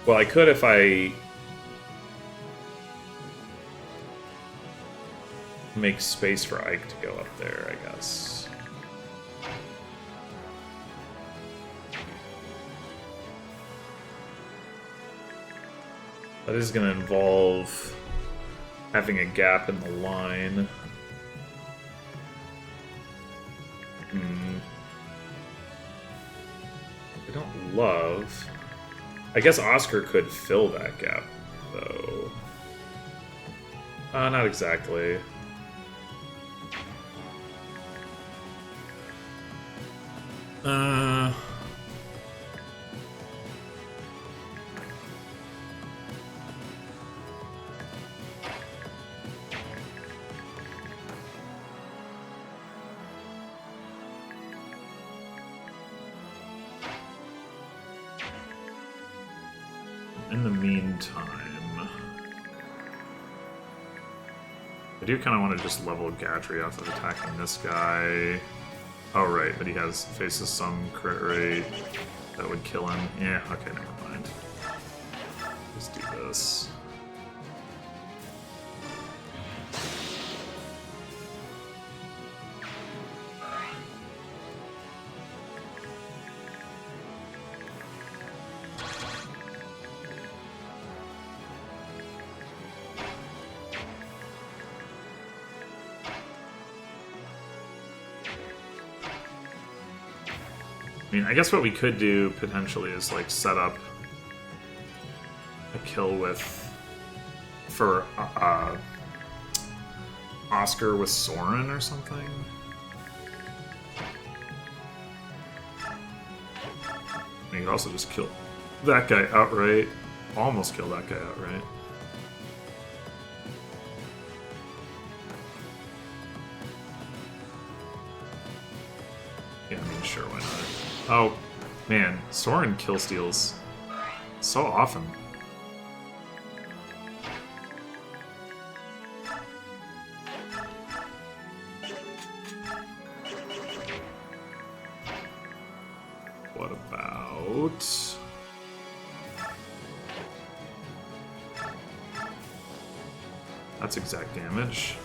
Well, I could if I make space for Ike to go up there, I guess. That is going to involve having a gap in the line. I don't love... I guess Oscar could fill that gap, though. Not exactly. In the meantime, I do kind of want to just level Gatry off of attacking this guy. Oh, right, but he faces some crit rate that would kill him. Yeah, okay, never mind. Let's do this. I mean, I guess what we could do, potentially, is, like, set up a kill with... for, Oscar with Soren or something? You could also just kill that guy outright. Almost kill that guy outright. Yeah, I mean, sure, why not? Oh, man, Soren kill steals so often. What about... That's exact damage.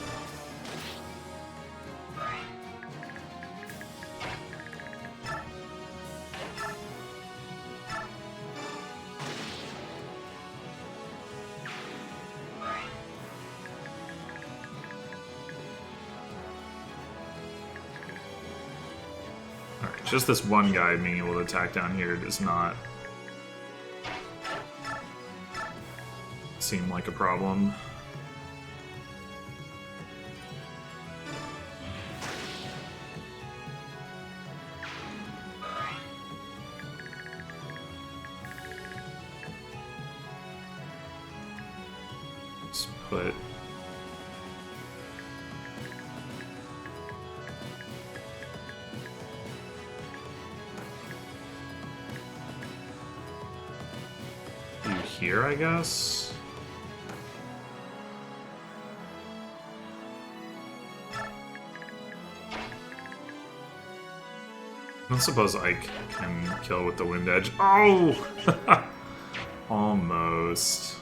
Alright, just this one guy being able to attack down here does not seem like a problem. But you here, I guess? I don't suppose Ike can kill with the Wind Edge. Oh! Almost.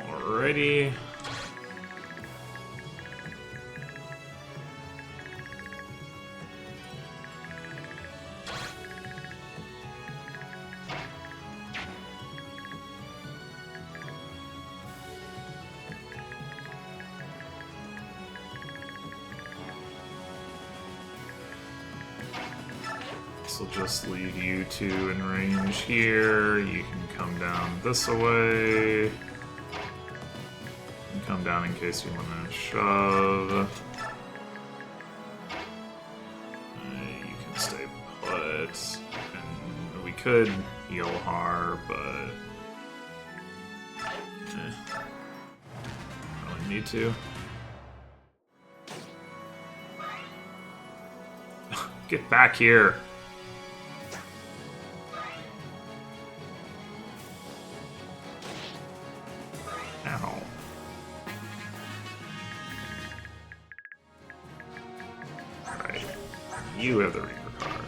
Alrighty. This will just leave you two in range here. You can come down this way. Come down in case you want to shove. You can stay put. And we could heal Har, but... Probably need to. Get back here! Ow. You have the Reaper card.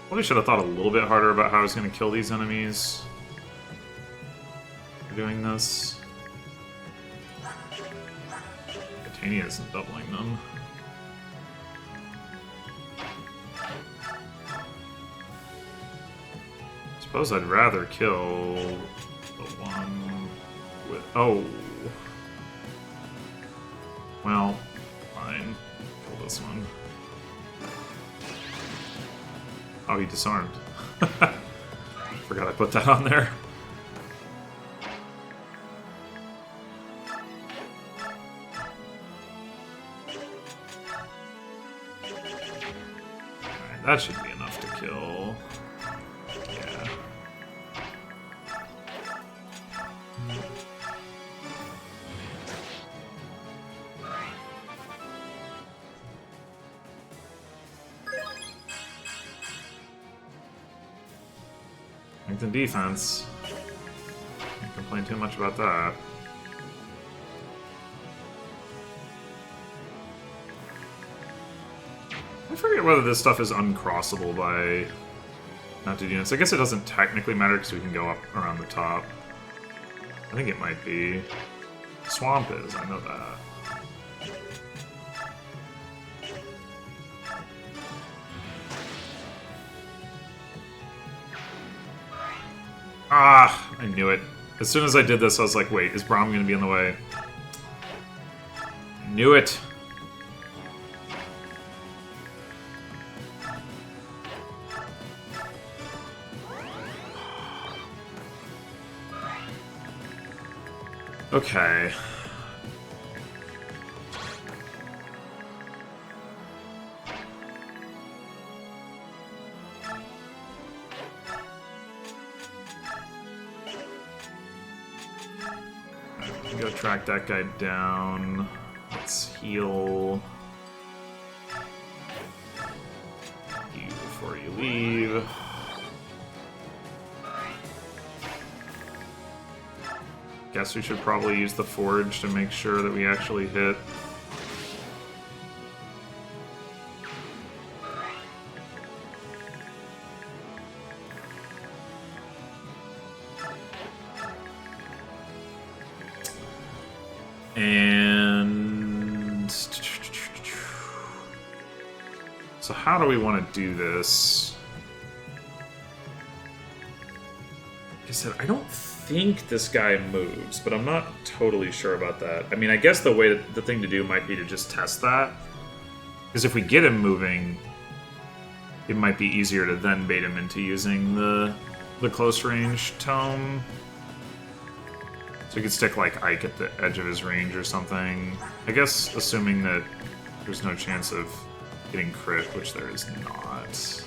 Probably should have thought a little bit harder about how I was going to kill these enemies for doing this. Titania isn't doubling them. Suppose I'd rather kill the one with... Oh. Well, fine. Kill this one. Oh, he disarmed. Forgot I put that on there. That should be enough to kill. Yeah. Strength and defense. Can't complain too much about that. I forget whether this stuff is uncrossable by mounted units. I guess it doesn't technically matter because we can go up around the top. I think it might be. Swamp is, I know that. Ah, I knew it. As soon as I did this, I was like, wait, is Braum going to be in the way? I knew it. Okay. Go track that guy down. Let's heal you before you leave. Guess we should probably use the forge to make sure that we actually hit. And so how do we want to do this? Like I said, I don't think this guy moves, but I'm not totally sure about that. I mean, I guess the thing to do might be to just test that. Because if we get him moving, it might be easier to then bait him into using the close range tome. So we could stick like Ike at the edge of his range or something. I guess assuming that there's no chance of getting crit, which there is not.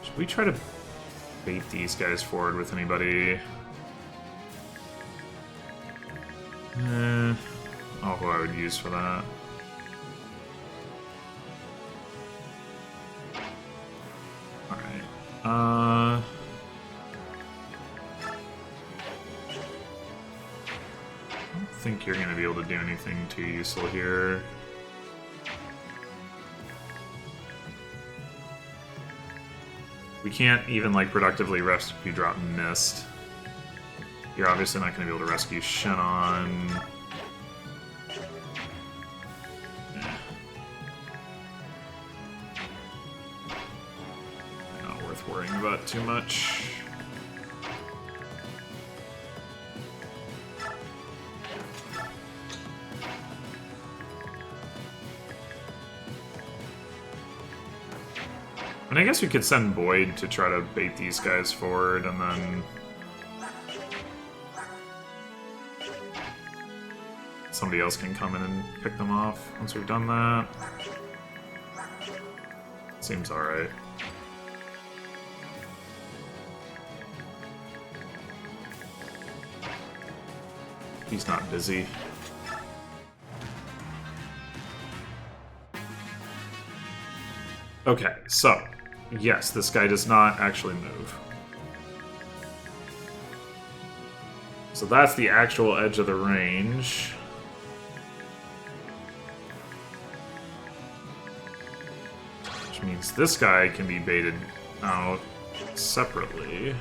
Should we try to bait these guys forward with anybody? Oh, who I would use for that. Alright. I don't think you're going to be able to do anything too useful here. We can't even, like, productively rescue drop Mist. You're obviously not going to be able to rescue Shannon. Not worth worrying about too much. And I guess we could send Boyd to try to bait these guys forward, and then somebody else can come in and pick them off once we've done that. Seems alright. He's not busy. Okay, so yes, this guy does not actually move. So that's the actual edge of the range. Which means this guy can be baited out separately.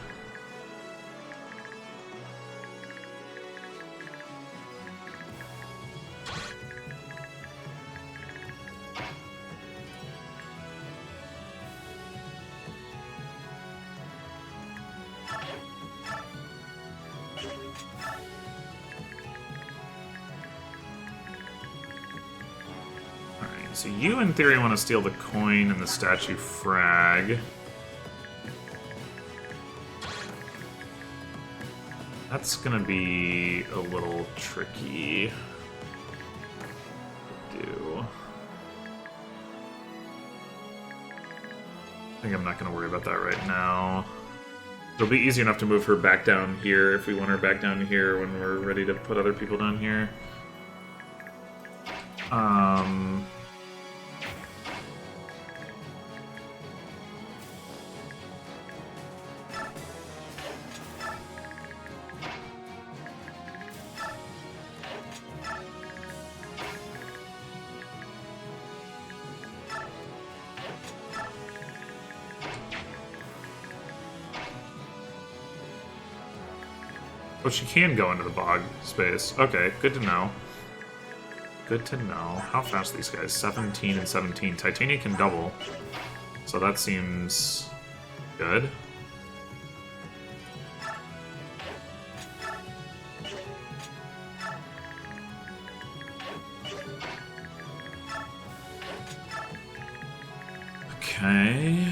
So you, in theory, want to steal the coin and the statue frag. That's gonna be a little tricky to do. think I'm not going to worry about that right now. It'll be easy enough to move her back down here if we want her back down here when we're ready to put other people down here. Oh, she can go into the bog space. Okay, good to know. Good to know. How fast are these guys? 17 and 17. Titania can double. So that seems good. Okay.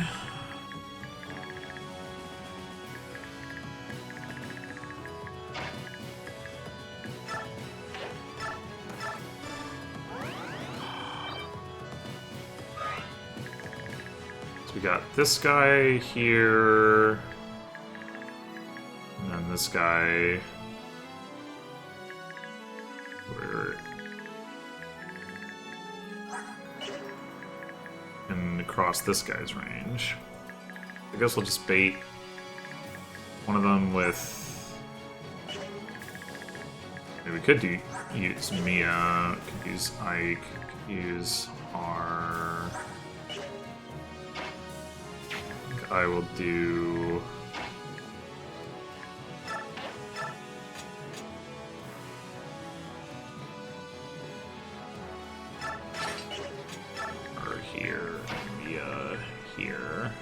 We got this guy here, and then this guy. We're and across this guy's range. I guess we'll just bait one of them with. Maybe we could use Mia. Could use Ike. Could use R. I will do... Or here, Mia here.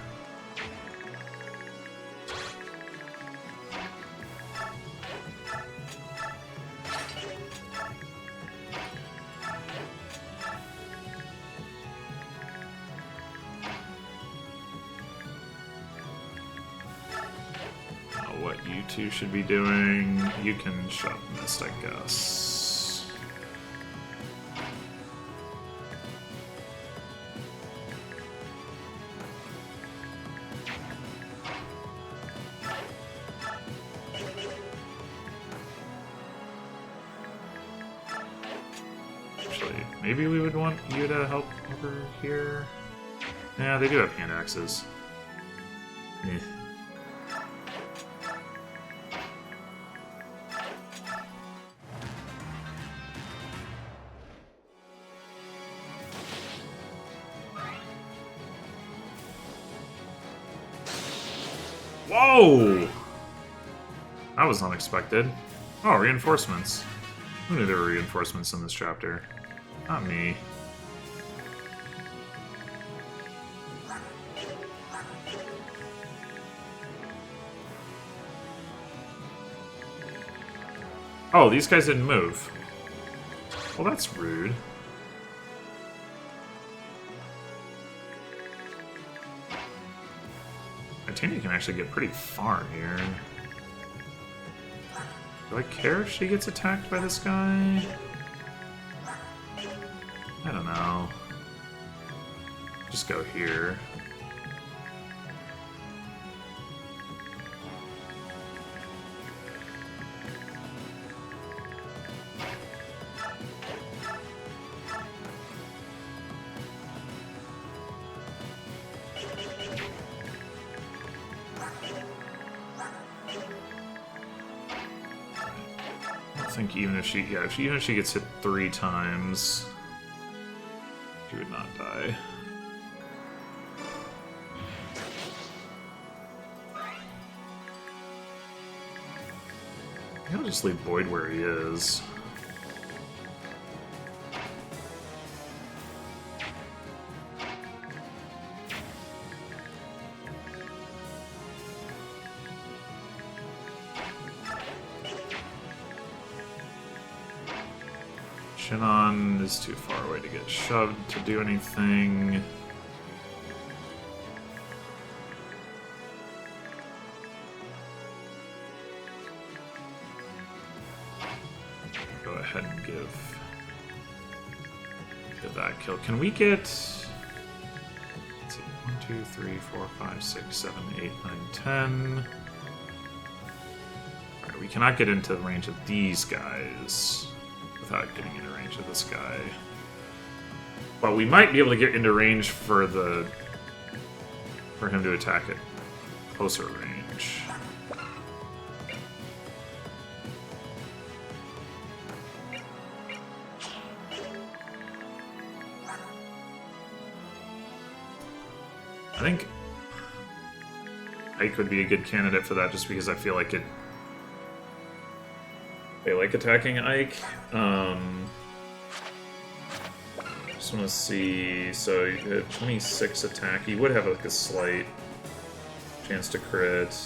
What you two should be doing. You can shove Mist, I guess. Actually, maybe we would want you to help over here. Yeah, they do have hand axes. Eh. Whoa! That was unexpected. Oh, reinforcements. Who knew there were reinforcements in this chapter? Not me. Oh, these guys didn't move. Well, that's rude. Titania can actually get pretty far here. Do I care if she gets attacked by this guy? I don't know. Just go here. I think even if she, even if she gets hit 3 times, she would not die. I'll just leave Boyd where he is. Shinon is too far away to get shoved to do anything. Go ahead and give that kill. Can we get... Let's see, 1, 2, 2, 3, 4, 5, 6, 7, 8, 9, 10. Alright, we cannot get into the range of these guys without getting into range of this guy. But we might be able to get into range for him to attack at closer range. I think Ike would be a good candidate for that just because I feel like they like attacking Ike. Just want to see. So you had 26 attack. He would have like a slight chance to crit.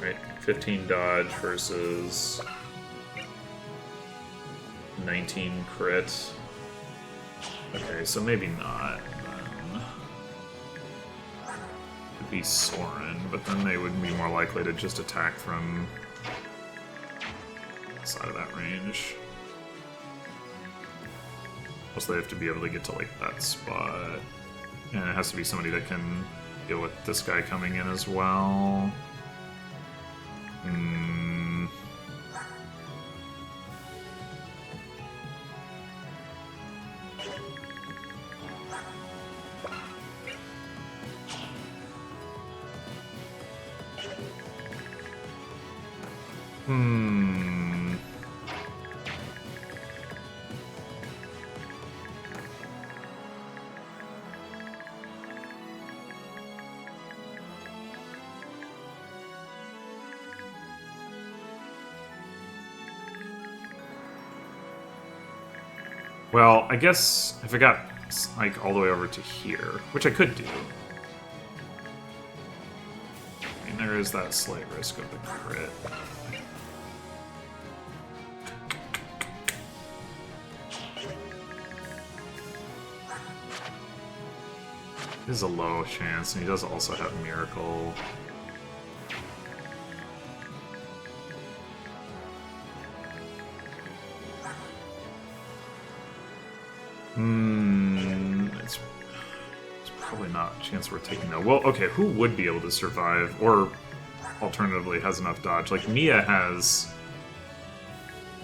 Right, 15 dodge versus 19 crit. Okay, so maybe not. Then it'd be Soren, but then they would be more likely to just attack from outside of that range. Plus, they have to be able to get to like that spot, and it has to be somebody that can deal with this guy coming in as well. Well, I guess if I got like all the way over to here, which I could do. I mean, there is that slight risk of the crit. This is a low chance, and he does also have Miracle. It's probably not a chance we're taking though. Well, okay, who would be able to survive, or alternatively has enough dodge? Like Mia has.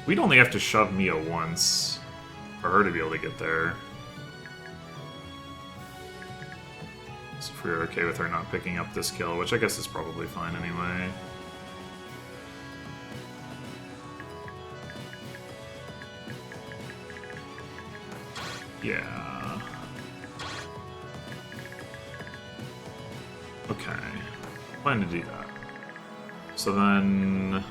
We'd only have to shove Mia once for her to be able to get there. So if we're okay with her not picking up this kill, which I guess is probably fine anyway. Yeah. Okay. Plan to do that. So then...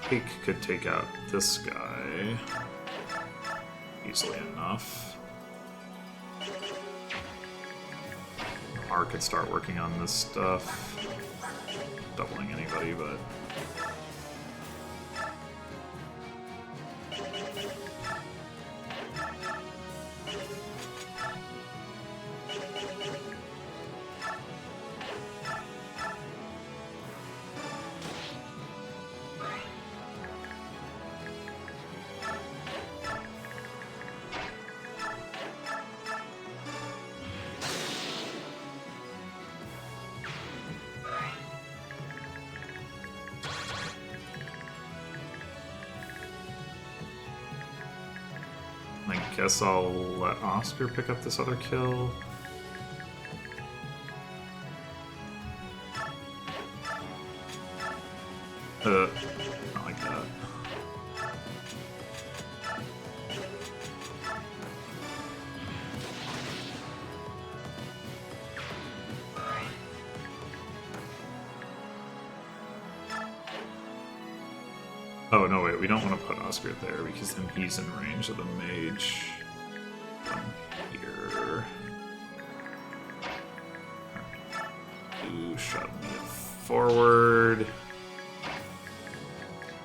Cake could take out this guy easily enough. R could start working on this stuff. Doubling anybody, but... I guess I'll let Oscar pick up this other kill. Not like that. Oh, no, wait, we don't want to put Oscar there because then he's in range of the mage. Here. Do shove me forward.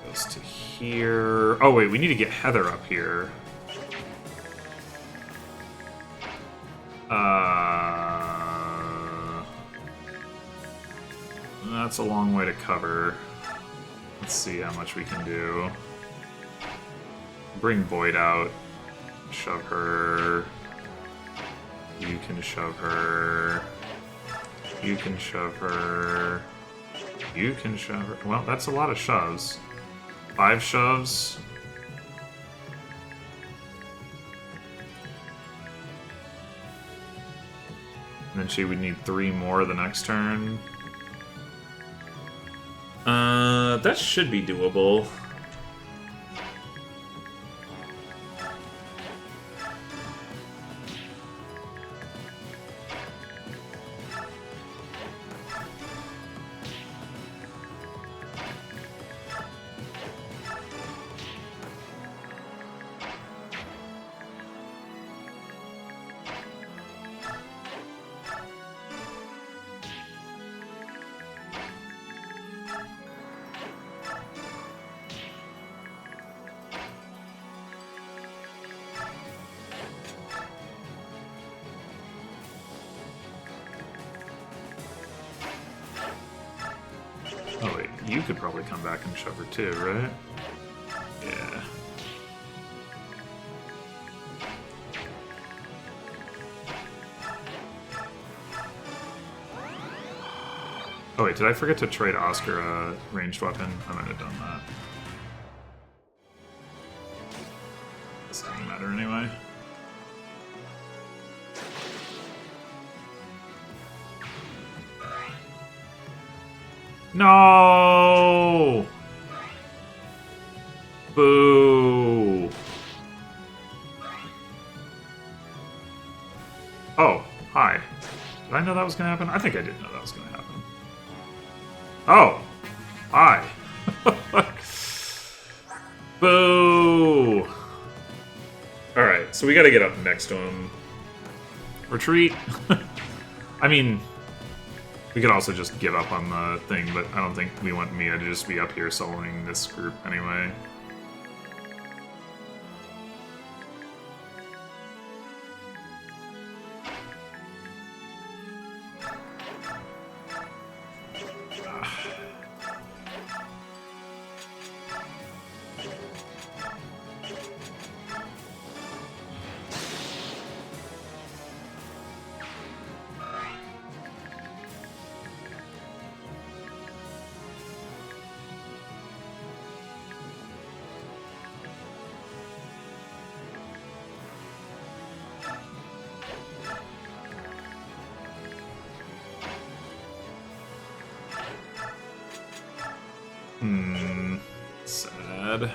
Goes to here. Oh, wait, we need to get Heather up here. That's a long way to cover. Let's see how much we can do. Bring Boyd out. Shove her. You can shove her. You can shove her. You can shove her. Well, that's a lot of shoves. 5 shoves. And then she would need 3 more the next turn. That should be doable. Oh wait, you could probably come back and shove her too, right? Yeah. Oh wait, did I forget to trade Oscar a ranged weapon? I might have done that. This doesn't matter anyway. No! Boo! Oh, hi. Did I know that was gonna happen? I think I did know that was gonna happen. Oh! Hi! Boo! Alright, so we gotta get up next to him. Retreat? I mean... We could also just give up on the thing, but I don't think we want Mia to just be up here soloing this group anyway. Sad.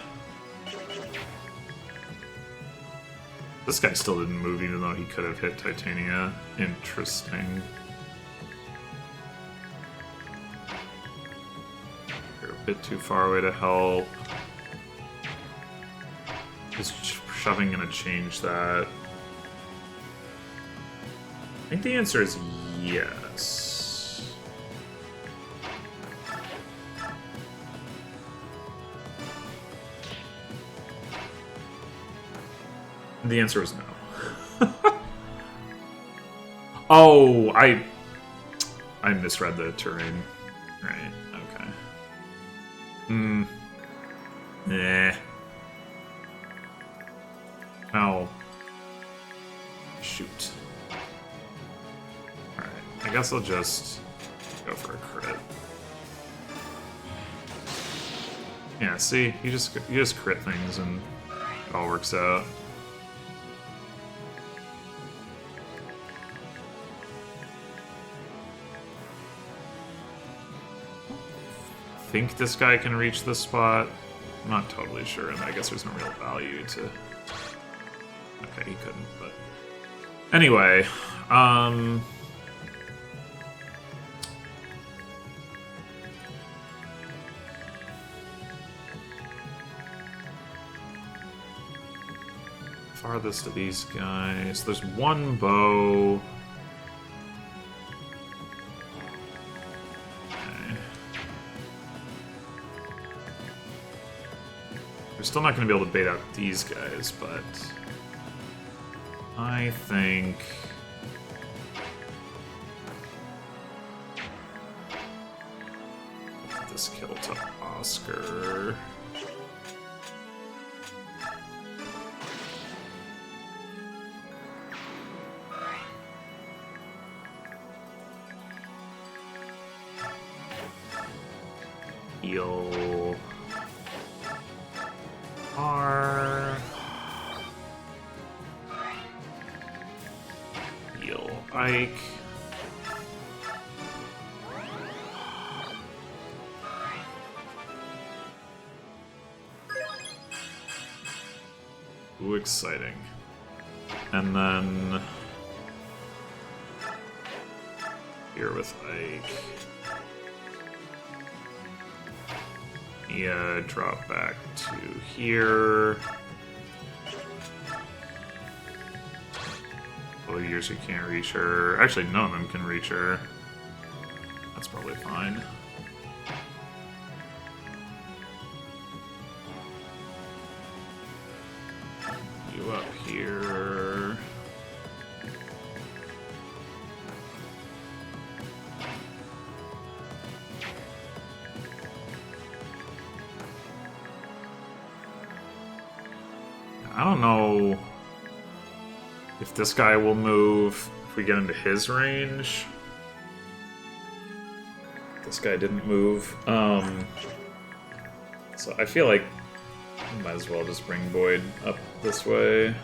This guy still didn't move even though he could have hit Titania. Interesting. You're a bit too far away to help. Is shoving gonna change that? I think the answer is yes. The answer is no. Oh, I misread the terrain. Right, okay. Oh. Shoot. Alright, I guess I'll just go for a crit. Yeah, see? You just crit things and it all works out. I think this guy can reach this spot. I'm not totally sure, and I guess there's no real value to... Okay, he couldn't, but... Anyway, How farthest of these guys? There's one bow... Still not going to be able to bait out these guys, but I think this kill to Oscar. Heal R. Heal Ike. Ooh, exciting. And then here with Ike. Yeah, drop back to here. All the years you can't reach her. Actually, none of them can reach her. That's probably fine. You up here. I don't know if this guy will move if we get into his range. This guy didn't move. So I feel like I might as well just bring Boyd up this way.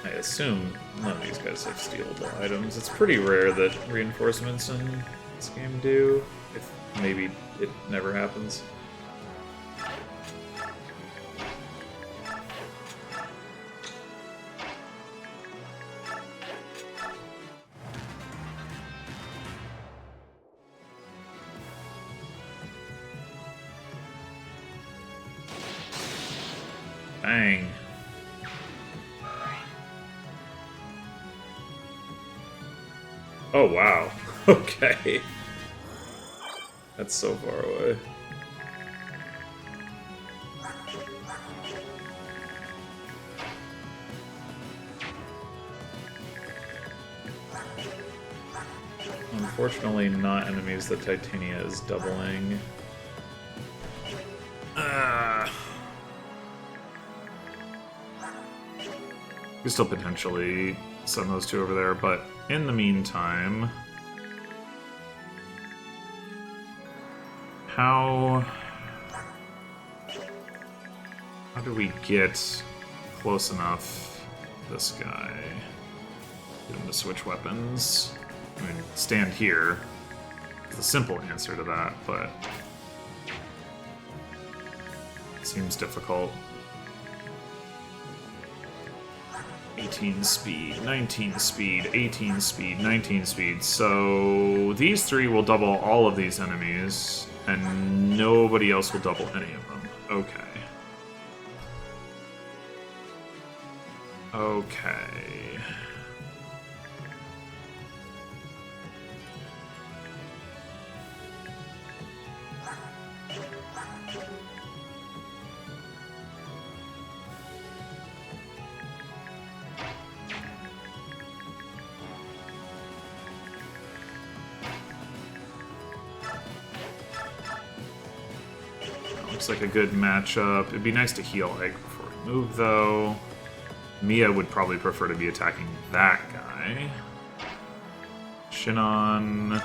I assume none of these guys have stealable items. It's pretty rare that reinforcements in this game do. If maybe it never happens. Bang. Oh, wow. Okay. That's so far away. Unfortunately, not enemies that Titania is doubling. We still potentially send those two over there, but in the meantime, how do we get close enough to this guy? Get him to switch weapons. I mean, stand here is the simple answer to that, but it seems difficult. 18 speed, 19 speed, 18 speed, 19 speed. So these three will double all of these enemies, and nobody else will double any of them. Okay. Okay. Looks like a good matchup. It'd be nice to heal Ike before we move, though. Mia would probably prefer to be attacking that guy. Shinon.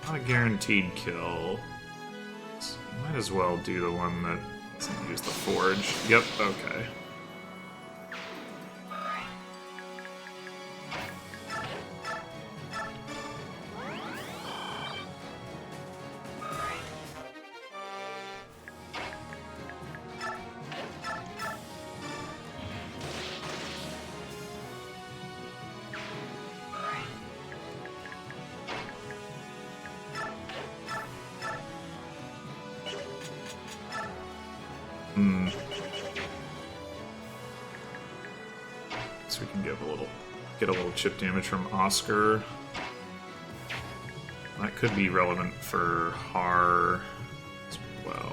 Not a guaranteed kill. So might as well do the one that doesn't use the forge. Yep, okay. So we can get a little chip damage from Oscar. That could be relevant for Har as well.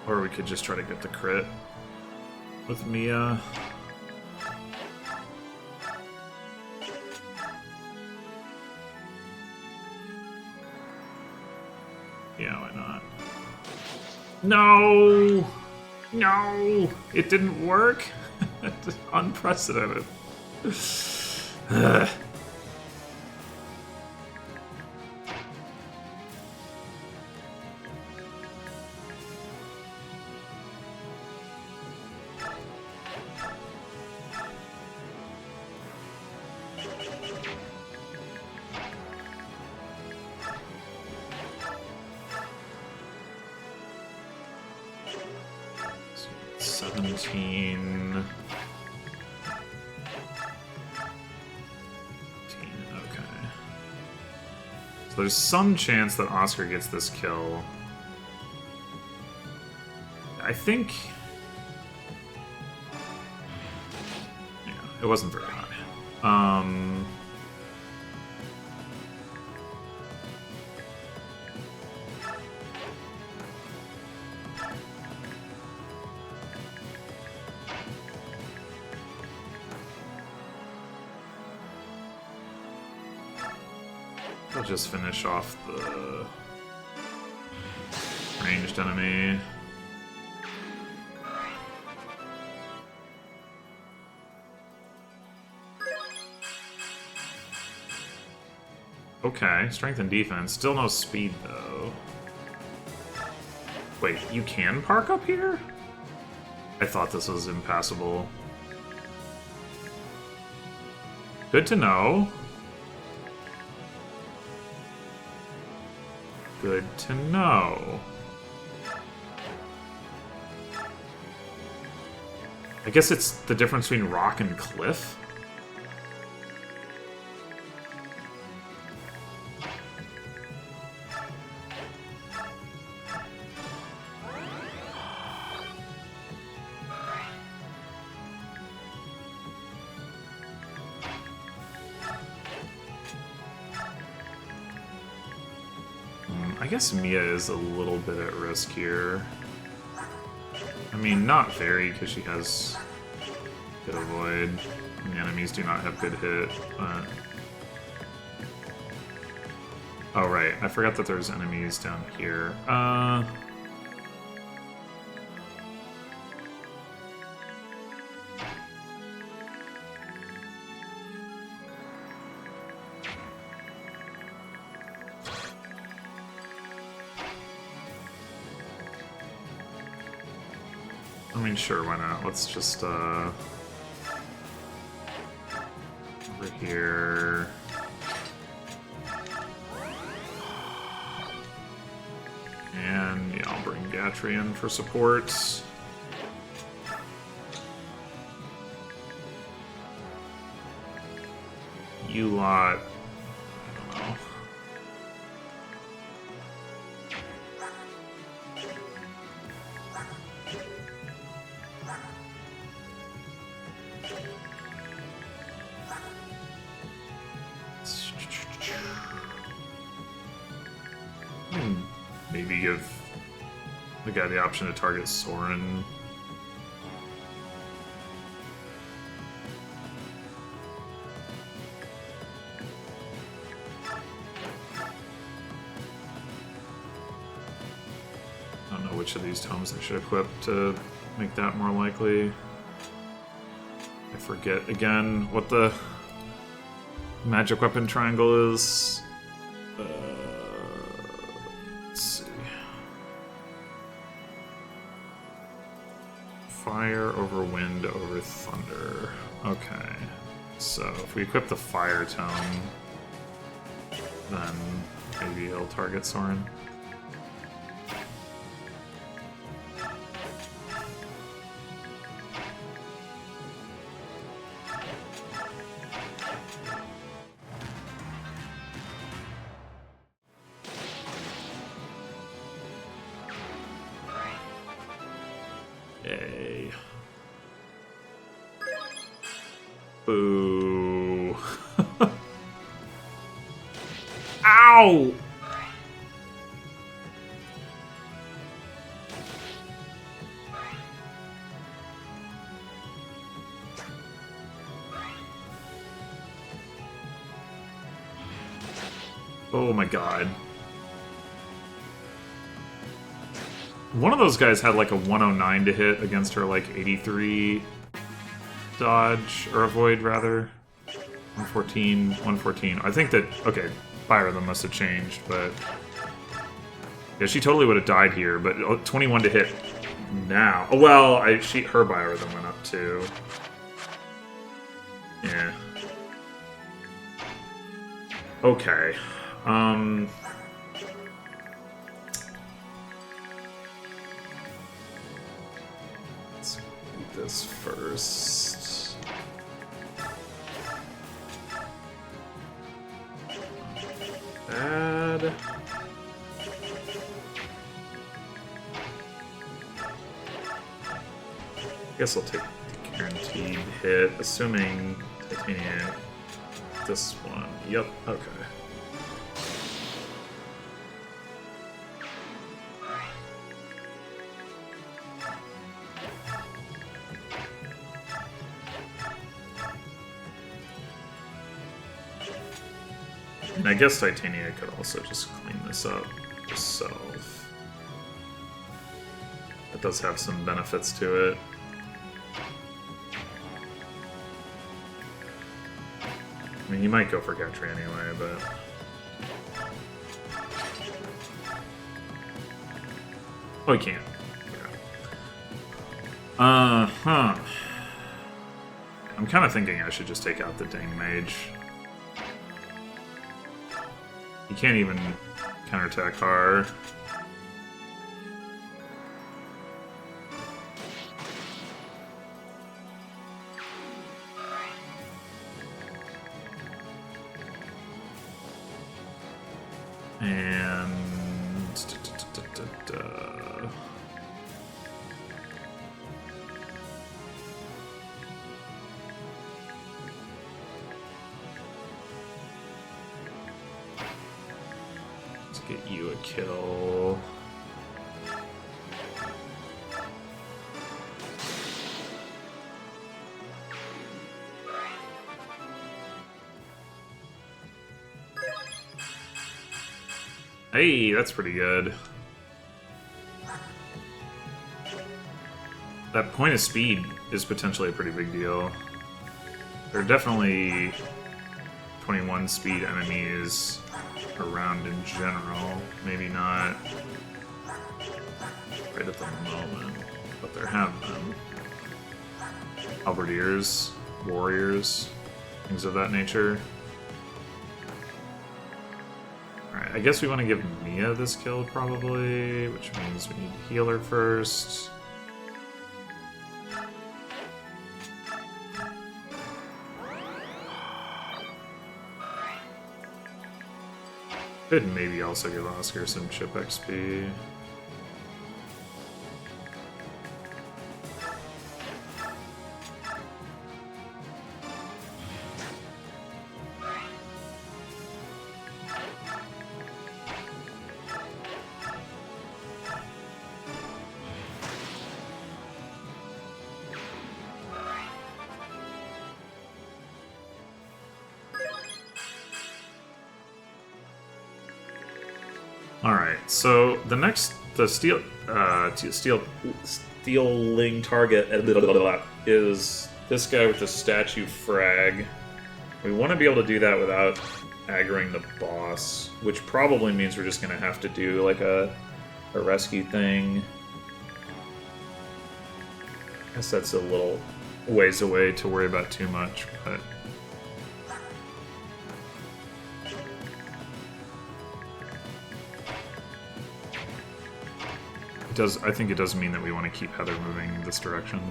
Or we could just try to get the crit with Mia. Yeah, why not? No! No! It didn't work? It's unprecedented. Ugh. So there's some chance that Oscar gets this kill. I think... yeah, it wasn't very high. I'll just finish off the ranged enemy. Okay, strength and defense. Still no speed, though. Wait, you can park up here? I thought this was impassable. Good to know. Good to know. I guess it's the difference between rock and cliff. I guess Mia is a little bit at risk here. I mean, not very, because she has good avoid, and the enemies do not have good hit, but... oh, right. I forgot that there's enemies down here. I mean, sure, why not? Let's just, over here. And, yeah, I'll bring Gatry in for support. You lot... I don't know. Maybe give the guy the option to target Soren. I don't know which of these tomes I should equip to make that more likely. I forget again what the magic weapon triangle is. Let's see. Fire over wind over thunder. Okay. So if we equip the fire tome, then maybe he'll target Soren. Yay. Boo. Ow! Oh my god. One of those guys had like a 109 to hit against her like 83 dodge, or avoid rather. 114, 114. I think that, okay, fire of them must have changed, but... Yeah, she totally would have died here, but 21 to hit now. Oh, well, her biorhythm went up too. Yeah. Okay. Let's do this first. Bad. I guess I'll take the guaranteed hit, assuming titanium. This one. Yep, okay. And I guess Titania could also just clean this up herself. It does have some benefits to it. I mean, he might go for Getry anyway, but... Oh, he can't. Yeah. Uh-huh. I'm kind of thinking I should just take out the Dang Mage. He can't even counterattack her. And... Let's get you a kill. Hey, that's pretty good. That point of speed is potentially a pretty big deal. There are definitely 21 speed enemies around in general. Maybe not right at the moment, but there have been. Halberdiers, warriors, things of that nature. I guess we want to give Mia this kill, probably, which means we need to heal her first. Could maybe also give Oscar some chip XP. Alright, so the stealing target is this guy with the statue frag. We want to be able to do that without aggroing the boss, which probably means we're just going to have to do like a rescue thing. I guess that's a little ways away to worry about too much, but... I think it does mean that we want to keep Heather moving in this direction.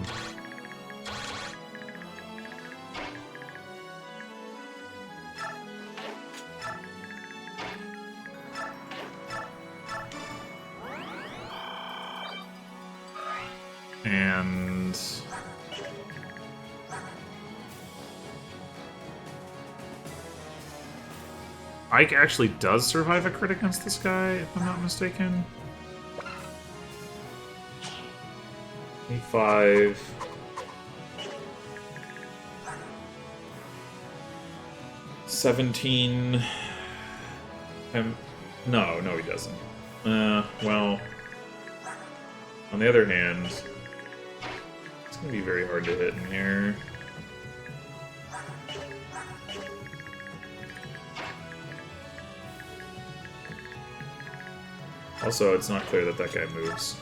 And... Ike actually does survive a crit against this guy, if I'm not mistaken. 5. $17. No, he doesn't. Well, on the other hand, it's gonna be very hard to hit in here. Also, it's not clear that that guy moves.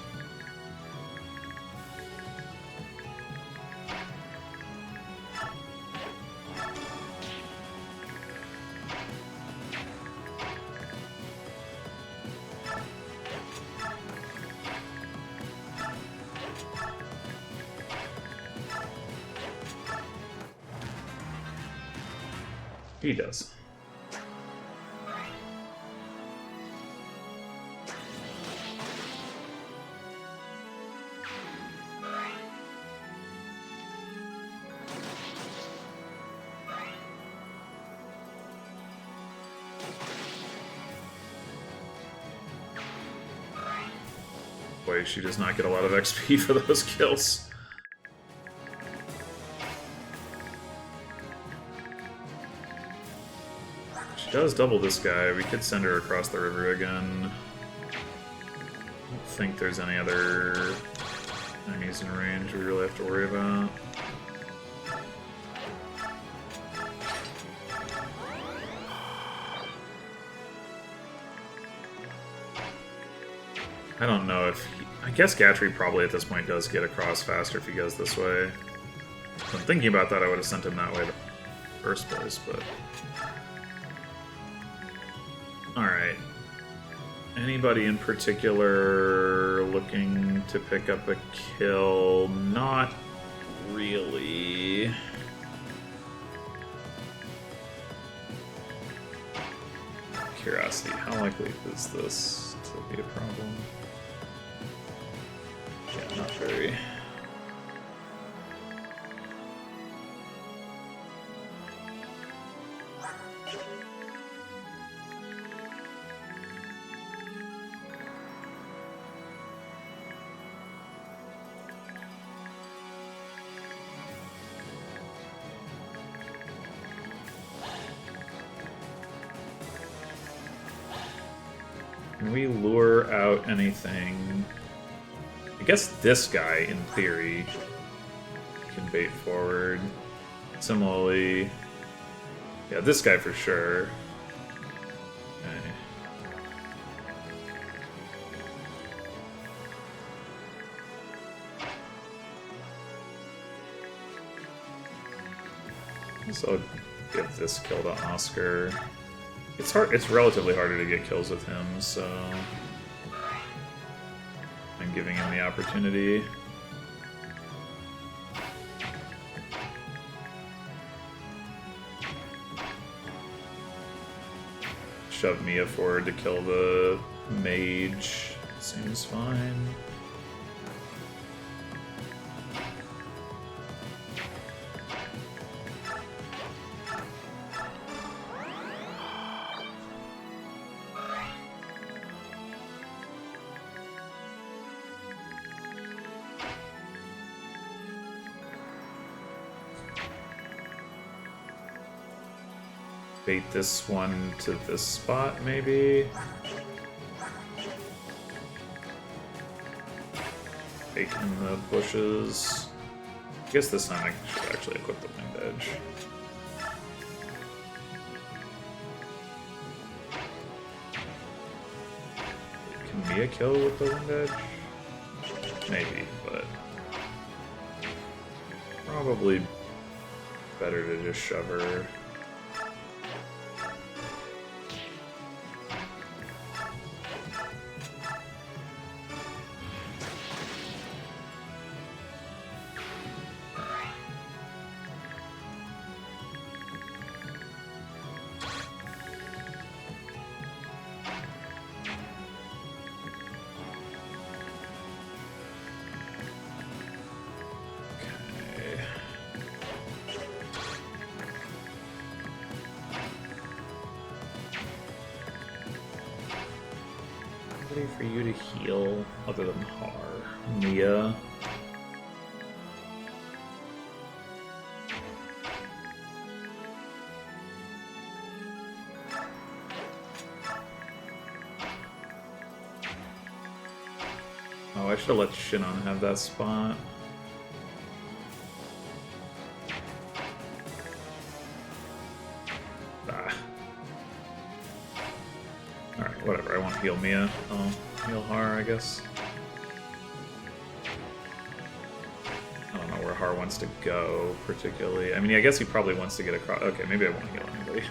He does. Boy, she does not get a lot of XP for those kills. She does double this guy. We could send her across the river again. I don't think there's any other enemies in range we really have to worry about. I don't know if... I guess Gatry probably at this point does get across faster if he goes this way. If I'm thinking about that, I would have sent him that way in the first place, but... Alright. Anybody in particular looking to pick up a kill? Not really. Curiosity, how likely is this to be a problem? Yeah, not very. Can we lure out anything? I guess this guy, in theory, can bait forward. Similarly, yeah, this guy for sure. Okay. So I'll give this kill to Oscar. It's hard. It's relatively harder to get kills with him, so I'm giving him the opportunity. Shove Mia forward to kill the mage. Seems fine. Bait this one to this spot, maybe? Bait in the bushes. I guess this time I should actually equip the Wind Edge. Can Mia kill with the Wind Edge? Maybe, but probably better to just shove her. For you to heal other than Har. Mia. Oh, I should have let Shinon have that spot. Ah. Alright, whatever. I won't heal Mia. I'll heal Har, I guess. I don't know where Har wants to go, particularly. I mean, I guess he probably wants to get across. Okay, maybe I won't heal anybody.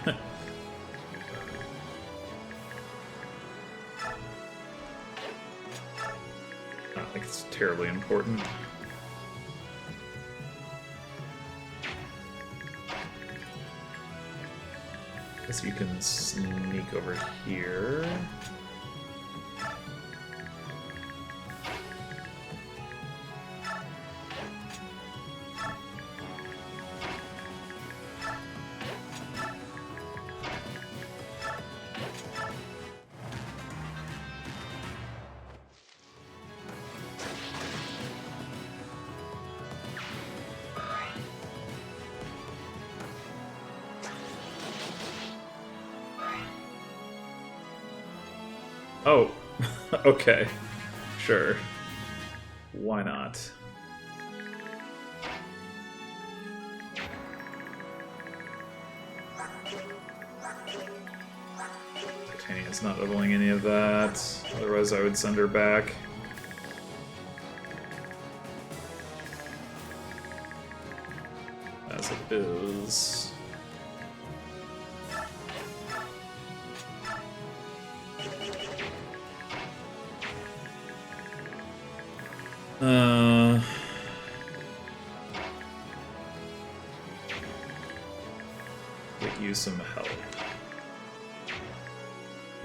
I don't think it's terribly important. Guess you can sneak over here. Oh, okay. Sure. Why not? Titania's not leveling any of that. Otherwise I would send her back. As it is. Get you some help.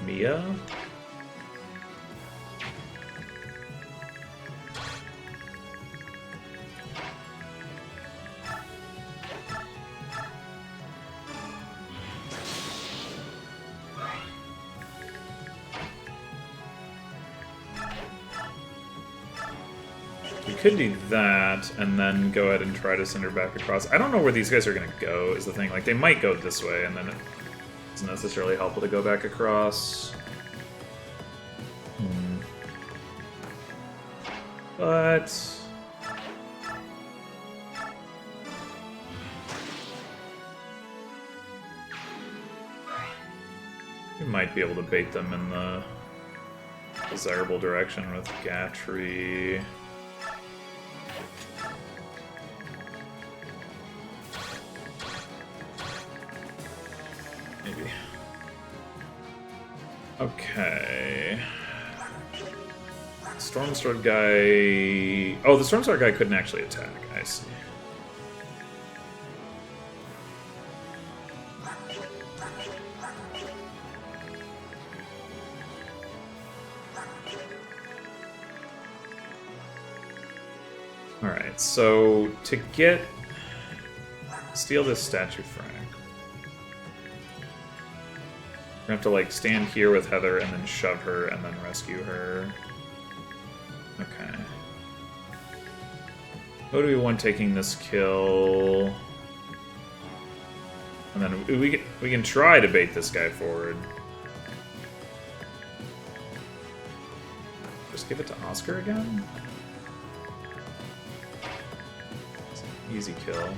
Mia? Could do that, and then go ahead and try to send her back across. I don't know where these guys are going to go, is the thing. Like, they might go this way, and then it's necessarily helpful to go back across. But... we might be able to bait them in the desirable direction with Gatry. Okay. Stormsword guy... oh, the Stormsword guy couldn't actually attack. I see. Alright, so to get... steal this statue frag. We're gonna have to, like, stand here with Heather and then shove her and then rescue her. Okay. Who do we want taking this kill? And then we can try to bait this guy forward. Just give it to Oscar again? It's an easy kill.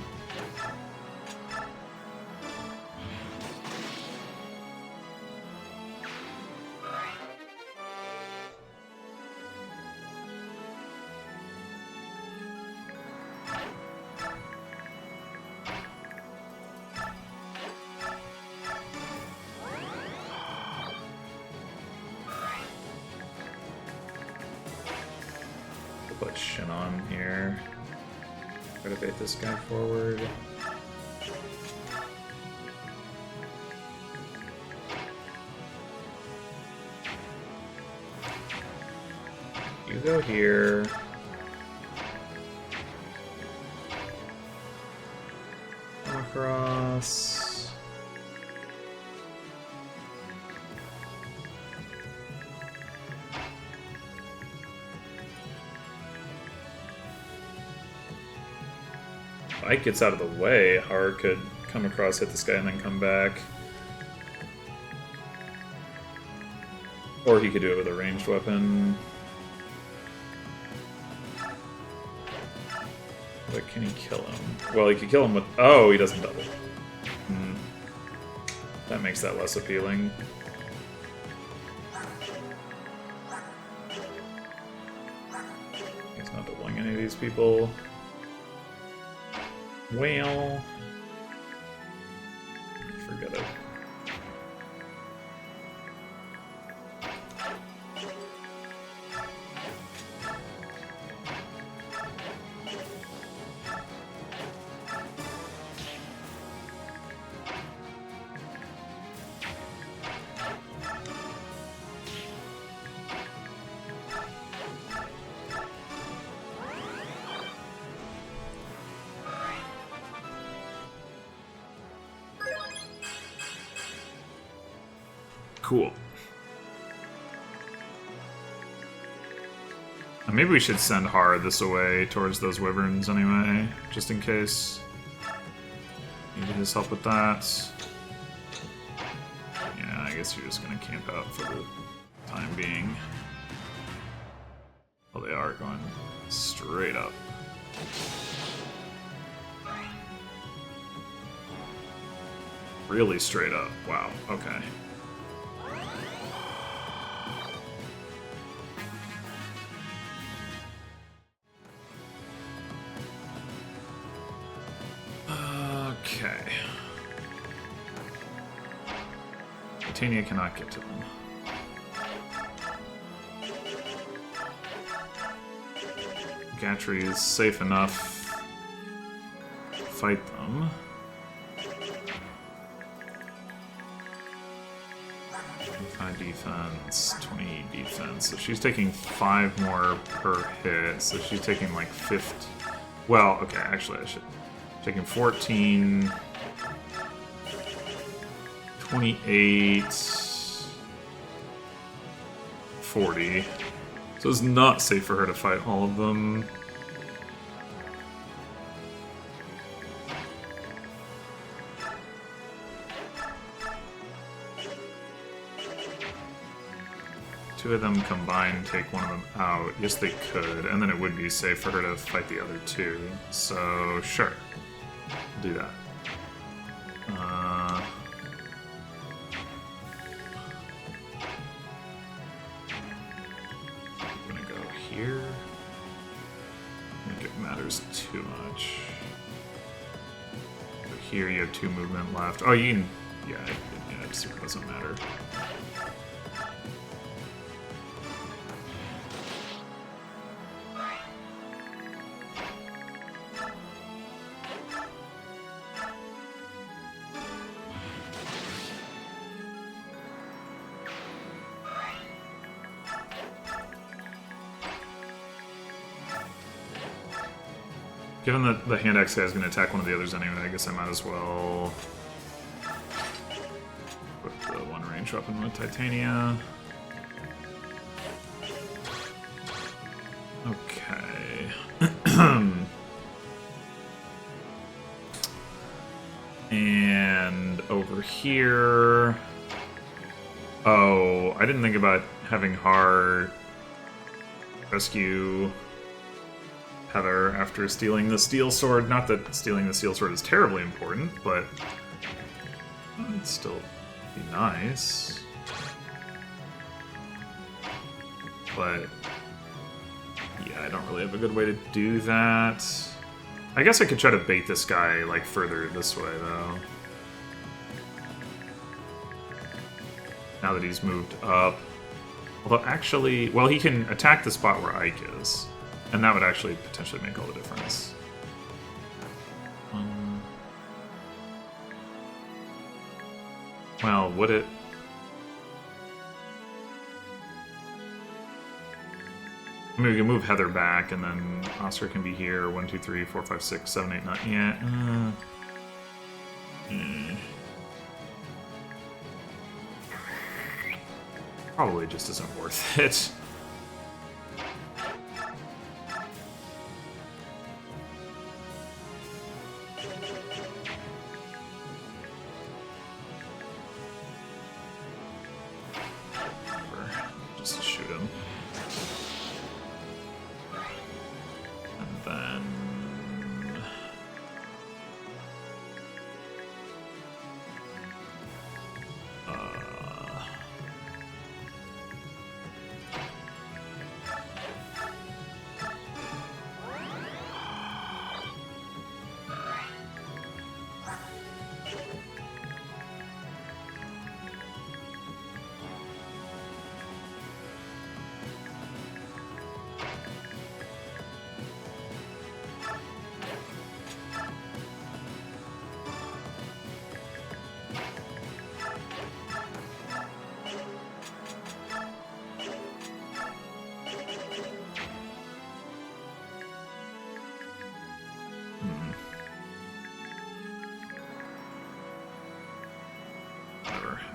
Put Shinon here. Try to bait this guy forward. You go here. Come across. Ike gets out of the way, Har could come across, hit this guy, and then come back. Or he could do it with a ranged weapon. But can he kill him? Well, he could kill him with... Oh, he doesn't double. That makes that less appealing. He's not doubling any of these people. Well... Forget it. Cool. Maybe we should send Har this away towards those wyverns anyway, just in case. Need his help with that. Yeah, I guess you're just gonna camp out for the time being. Well, they are going straight up. Really straight up. Wow, okay. Okay. Titania cannot get to them. Gatry is safe enough to fight them. Defense, 20 defense. So she's taking 5 more per hit. So she's taking like 50. Well, okay, actually I should. Taking 14, 28, 40. So it's not safe for her to fight all of them. Two of them combined take one of them out. Yes, they could, and then it would be safe for her to fight the other two. So, sure. Do that. I'm gonna go here. I think it matters too much. Go here, you have 2 movement left. Oh, you can... Yeah, it super doesn't matter. Given that the hand axe guy is going to attack one of the others anyway, I guess I might as well put the 1 range weapon with Titania. Okay. And over here... Oh, I didn't think about having Har rescue Heather after stealing the steel sword. Not that stealing the steel sword is terribly important, but it'd still be nice. But yeah, I don't really have a good way to do that. I guess I could try to bait this guy like further this way though. Now that he's moved up. Although actually, well, he can attack the spot where Ike is. And that would actually potentially make all the difference. Well, would it? I mean, we can move Heather back, and then Oscar can be here. 1, 2, 3, 4, 5, 6, 7, 8, 9. Yeah. Probably just isn't worth it.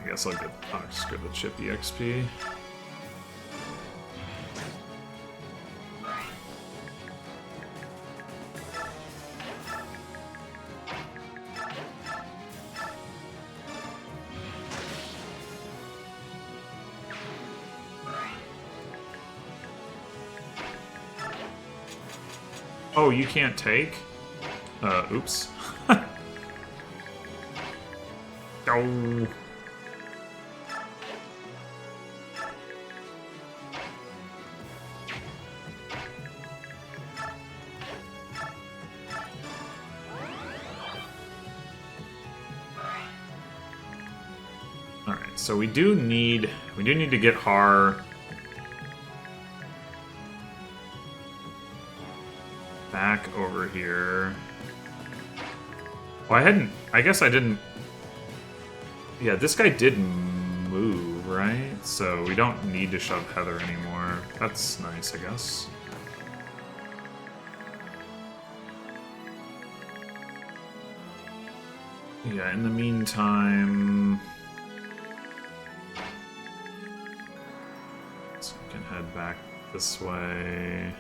I guess I'll just go to the chip EXP. Oh, you can't take? Oops. Oh. Alright, so we do need to get Har back over here. Well, I guess I didn't. Yeah, this guy did move, right? So we don't need to shove Heather anymore. That's nice, I guess. Yeah, in the meantime, so we can head back this way.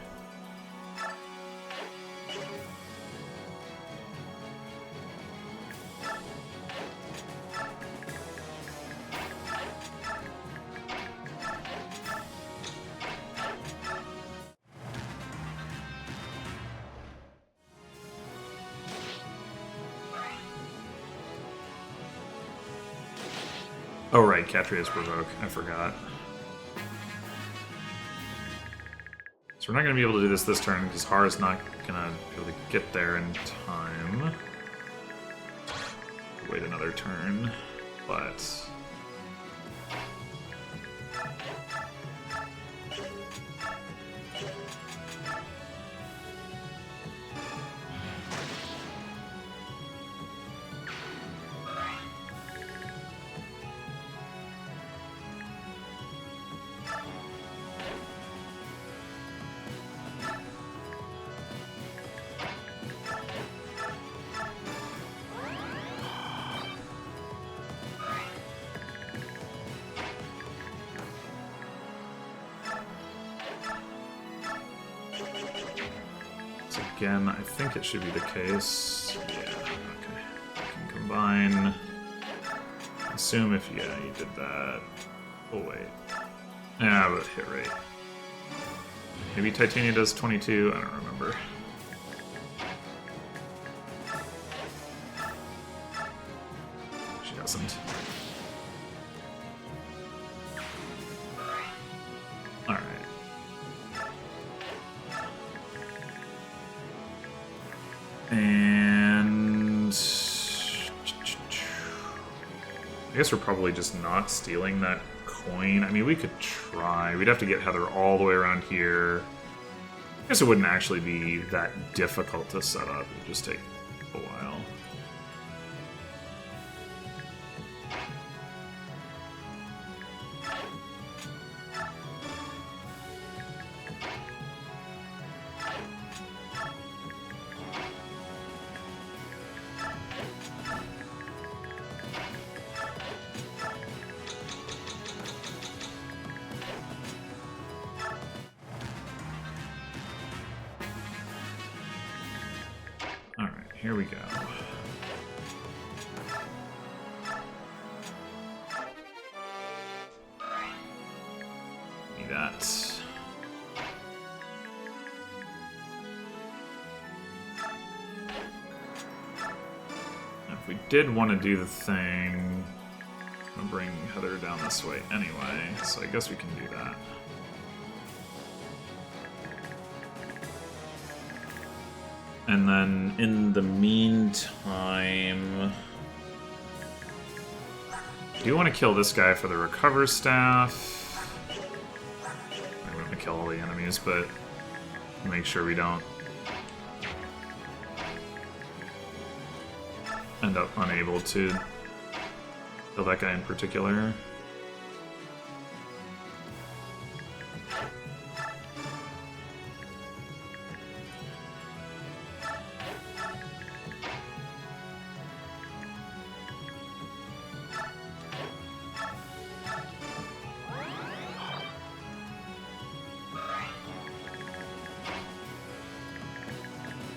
Oh right, Catria's Provoke. I forgot. So we're not going to be able to do this turn because Har is not going to be able to get there in time. Wait another turn, but... Again, I think it should be the case. Yeah, okay. I can combine. Assume if, yeah, you did that. Oh, wait. Yeah, but hit rate. Maybe Titania does 22? I don't remember. She doesn't. Alright. And I guess we're probably just not stealing that coin. I mean, we could try. We'd have to get Heather all the way around here. I guess it wouldn't actually be that difficult to set up. It would just take a while. Here we go. Need that. If we did want to do the thing, I'm gonna bring Heather down this way anyway, so I guess we can do that. And then, in the meantime... I do want to kill this guy for the Recover Staff. I'm going to kill all the enemies, but make sure we don't end up unable to kill that guy in particular.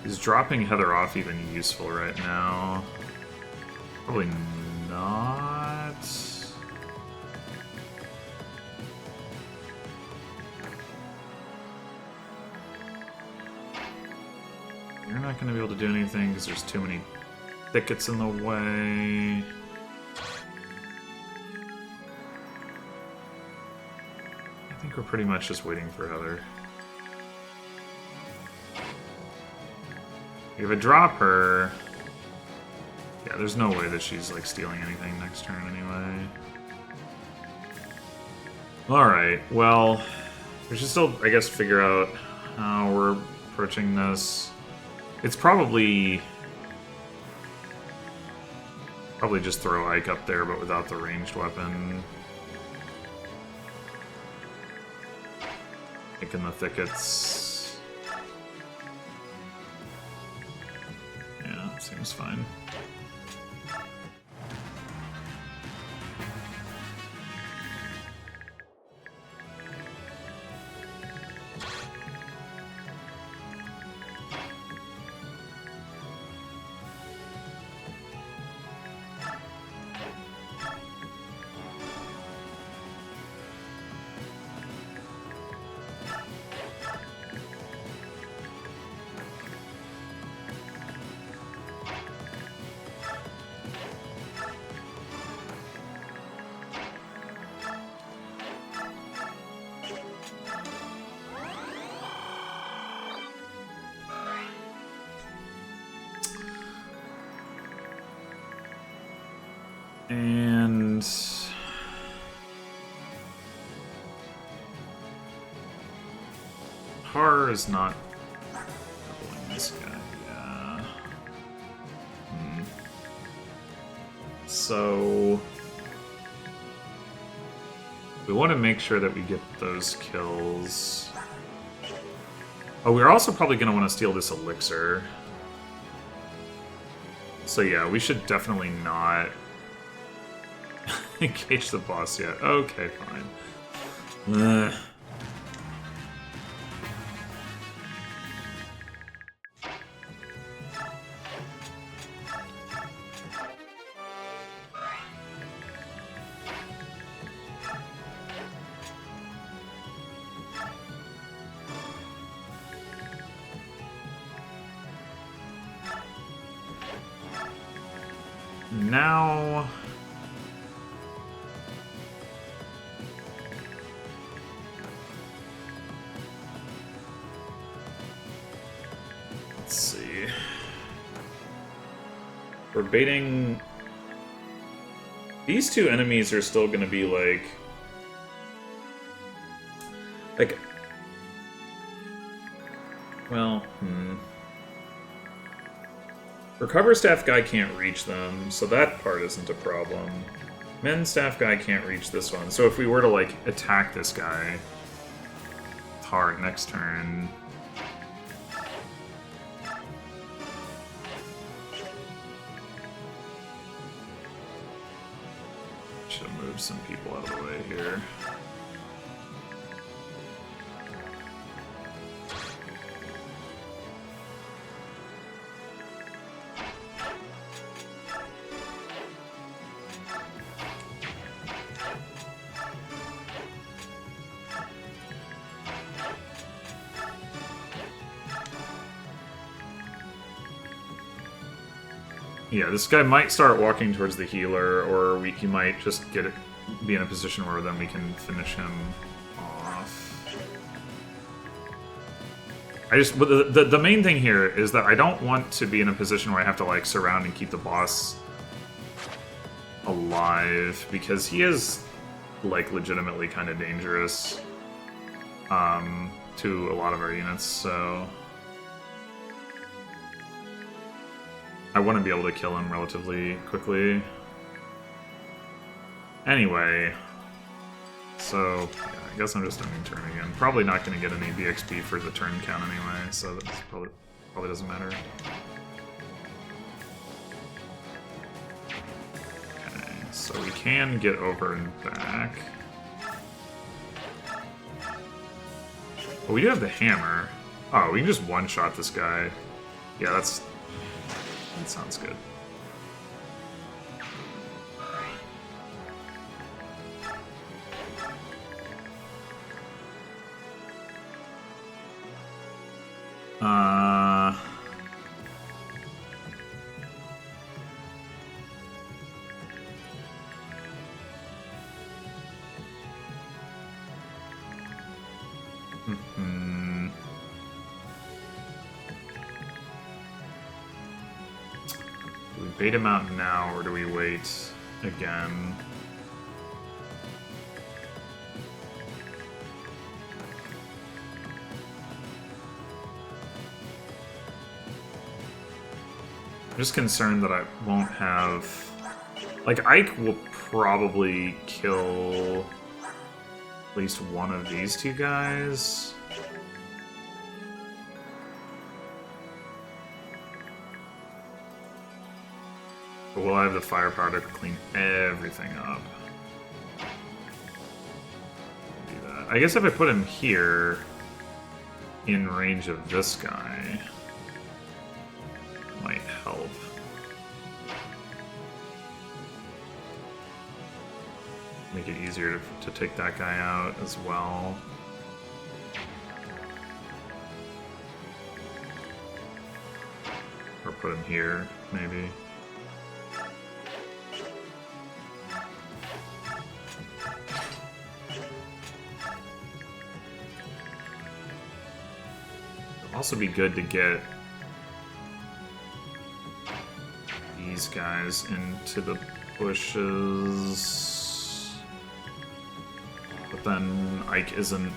Is dropping Heather off even useful right now? Probably not. You're not going to be able to do anything because there's too many thickets in the way. I think we're pretty much just waiting for Heather. If I drop her... Yeah, there's no way that she's, like, stealing anything next turn anyway. Alright, well... We should still, I guess, figure out how we're approaching this. It's probably just throw Ike up there, but without the ranged weapon. Ike in the thickets. Yeah, seems fine. And Har is not doubling this guy, yeah. So we want to make sure that we get those kills. Oh, we're also probably going to want to steal this elixir. So yeah, we should definitely not engage the boss yet. Okay, fine. Now... Let's see. We're baiting... These two enemies are still gonna be like... Well, Recover staff guy can't reach them, so that part isn't a problem. Men staff guy can't reach this one, so if we were to, like, attack this guy hard next turn... Should have moved some people out of the way here. Yeah, this guy might start walking towards the healer, or he might just be in a position where then we can finish him off. The main thing here is that I don't want to be in a position where I have to, like, surround and keep the boss alive, because he is, like, legitimately kind of dangerous to a lot of our units, so... I want to be able to kill him relatively quickly. Anyway, so yeah, I guess I'm just ending turn again. Probably not going to get any BXP for the turn count anyway, so that probably doesn't matter. Okay, so we can get over and back. Oh, we do have the hammer. Oh, we can just one-shot this guy. Yeah, that sounds good. Do we bait him out now, or do we wait again? I'm just concerned that I won't have... Like, Ike will probably kill at least one of these two guys. But will I have the firepower to clean everything up? Do that. I guess if I put him here, in range of this guy, might help. Make it easier to take that guy out as well. Or put him here, maybe. It'll also be good to get these guys into the bushes. But then Ike isn't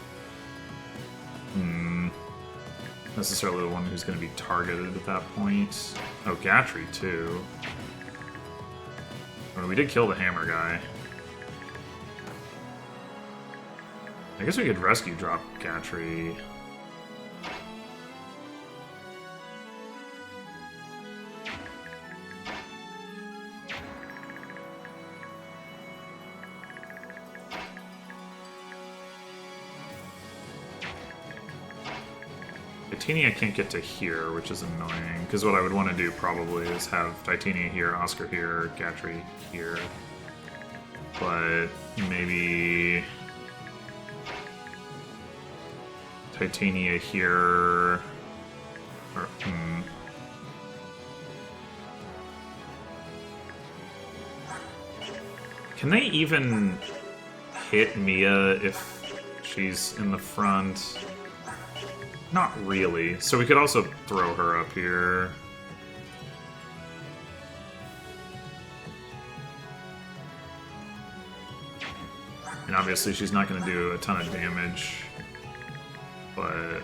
necessarily the one who's going to be targeted at that point. Oh, Gatry too. I mean, we did kill the hammer guy. I guess we could rescue drop Gatry. Titania can't get to here, which is annoying, because what I would want to do probably is have Titania here, Oscar here, Gatry here. But maybe Titania here, or Can they even hit Mia if she's in the front? Not really. So we could also throw her up here. And obviously she's not going to do a ton of damage, but...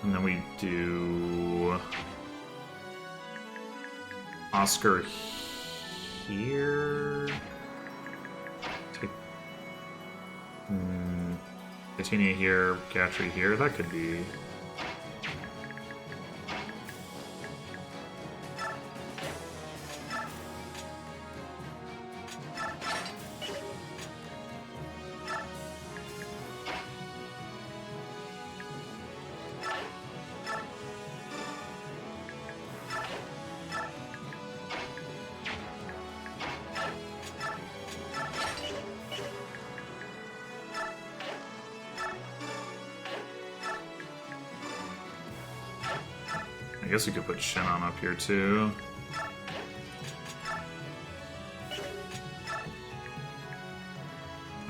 And then we do Oscar here. Take Titania here, Gatry here. That could be. I guess we could put Shinnon up here too.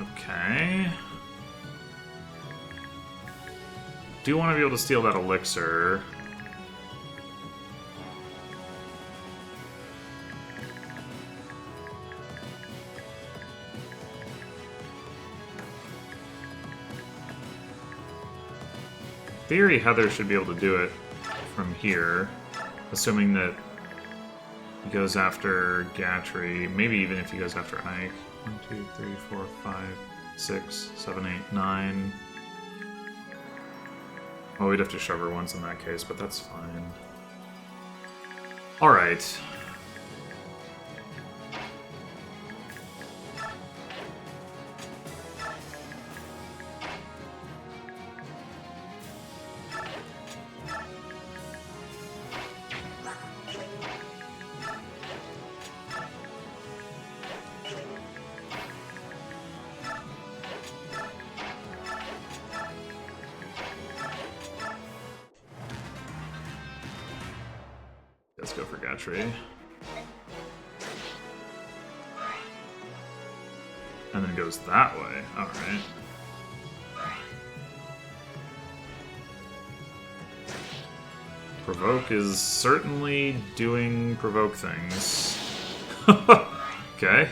Okay. Do want to be able to steal that elixir. In theory, Heather should be able to do it from here, assuming that he goes after Gatry, maybe even if he goes after Ike. 1, 2, 3, 4, 5, 6, 7, 8, 9. Oh, we'd have to shove her once in that case, but that's fine. Alright. Let's go for Gatry. And then goes that way. Alright. Provoke is certainly doing provoke things. Okay.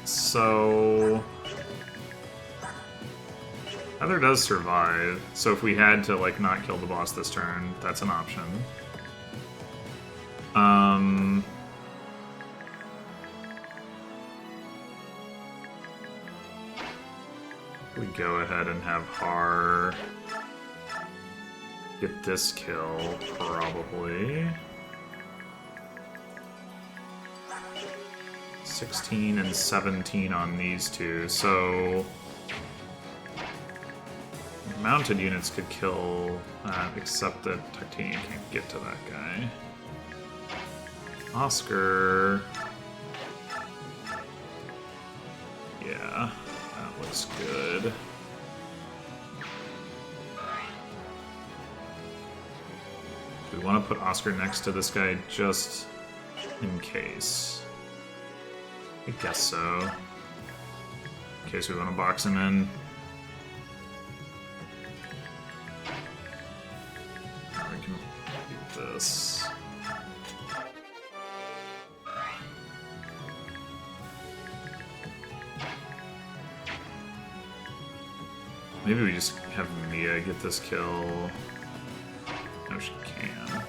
So Heather does survive, so if we had to like not kill the boss this turn, that's an option. We go ahead and have Har get this kill, probably. 16 and 17 on these two, so mounted units could kill that, except that Titania can't get to that guy. Oscar... yeah, that looks good. Do we want to put Oscar next to this guy just in case? I guess so. In case we want to box him in. We can do this. Maybe we just have Mia get this kill. No, she can.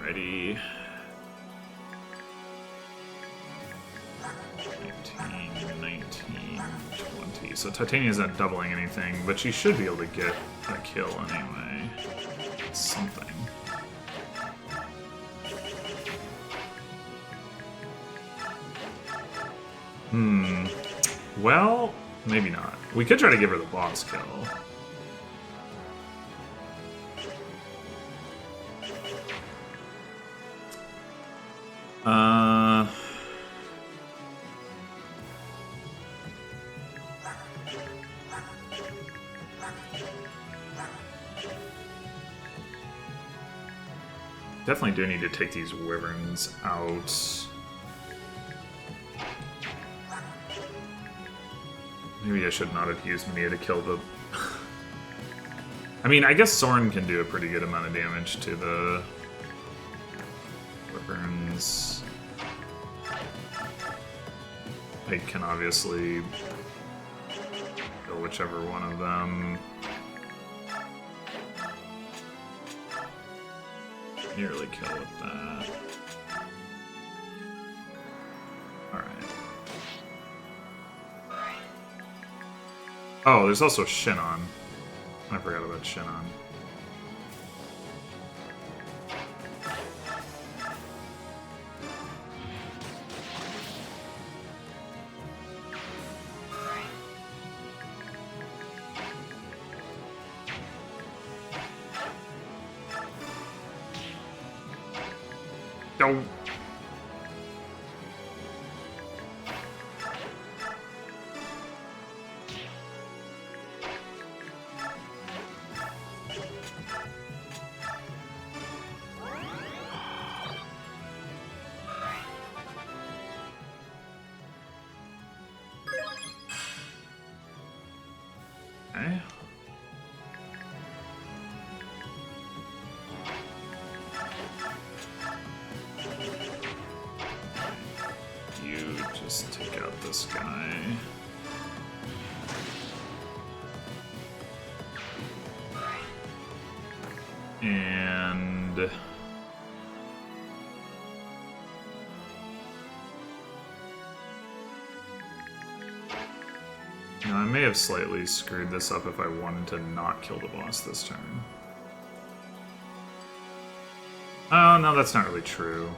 Ready. 19, 19, 20. So Titania's not doubling anything, but she should be able to get a kill anyway. Something. Well, maybe not. We could try to give her the boss kill. Definitely do need to take these wyverns out. Maybe I should not have used Mia to kill the... I mean, I guess Soren can do a pretty good amount of damage to the wyverns. I can obviously kill whichever one of them. Nearly kill with that. Alright. Oh, there's also Shinon. I forgot about Shinon. Don't. And now, I may have slightly screwed this up if I wanted to not kill the boss this turn. Oh, no, that's not really true.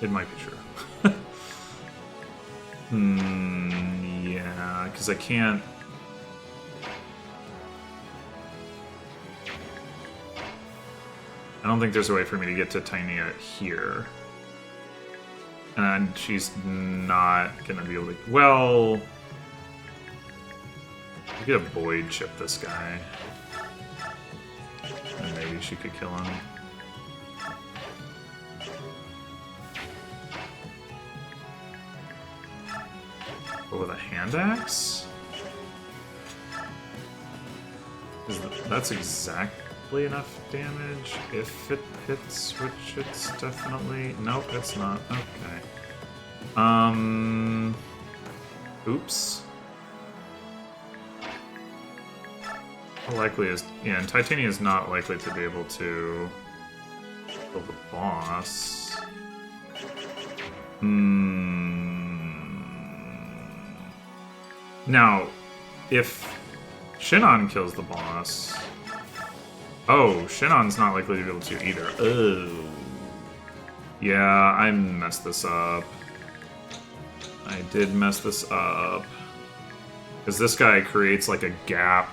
It might be true. Yeah, because I can't... I don't think there's a way for me to get to Tynea here. And she's not gonna be able to... Well... I could have Void chip this guy. And maybe she could kill him. But with a hand axe? That's exactly enough damage if it hits, which it's definitely... Nope, it's not. Okay. Oops. How likely is... Yeah, and Titania is not likely to be able to kill the boss. Now, if Shinon kills the boss... Oh, Shinon's not likely to be able to either. Oh. Yeah, I messed this up. I did mess this up. Because this guy creates, like, a gap.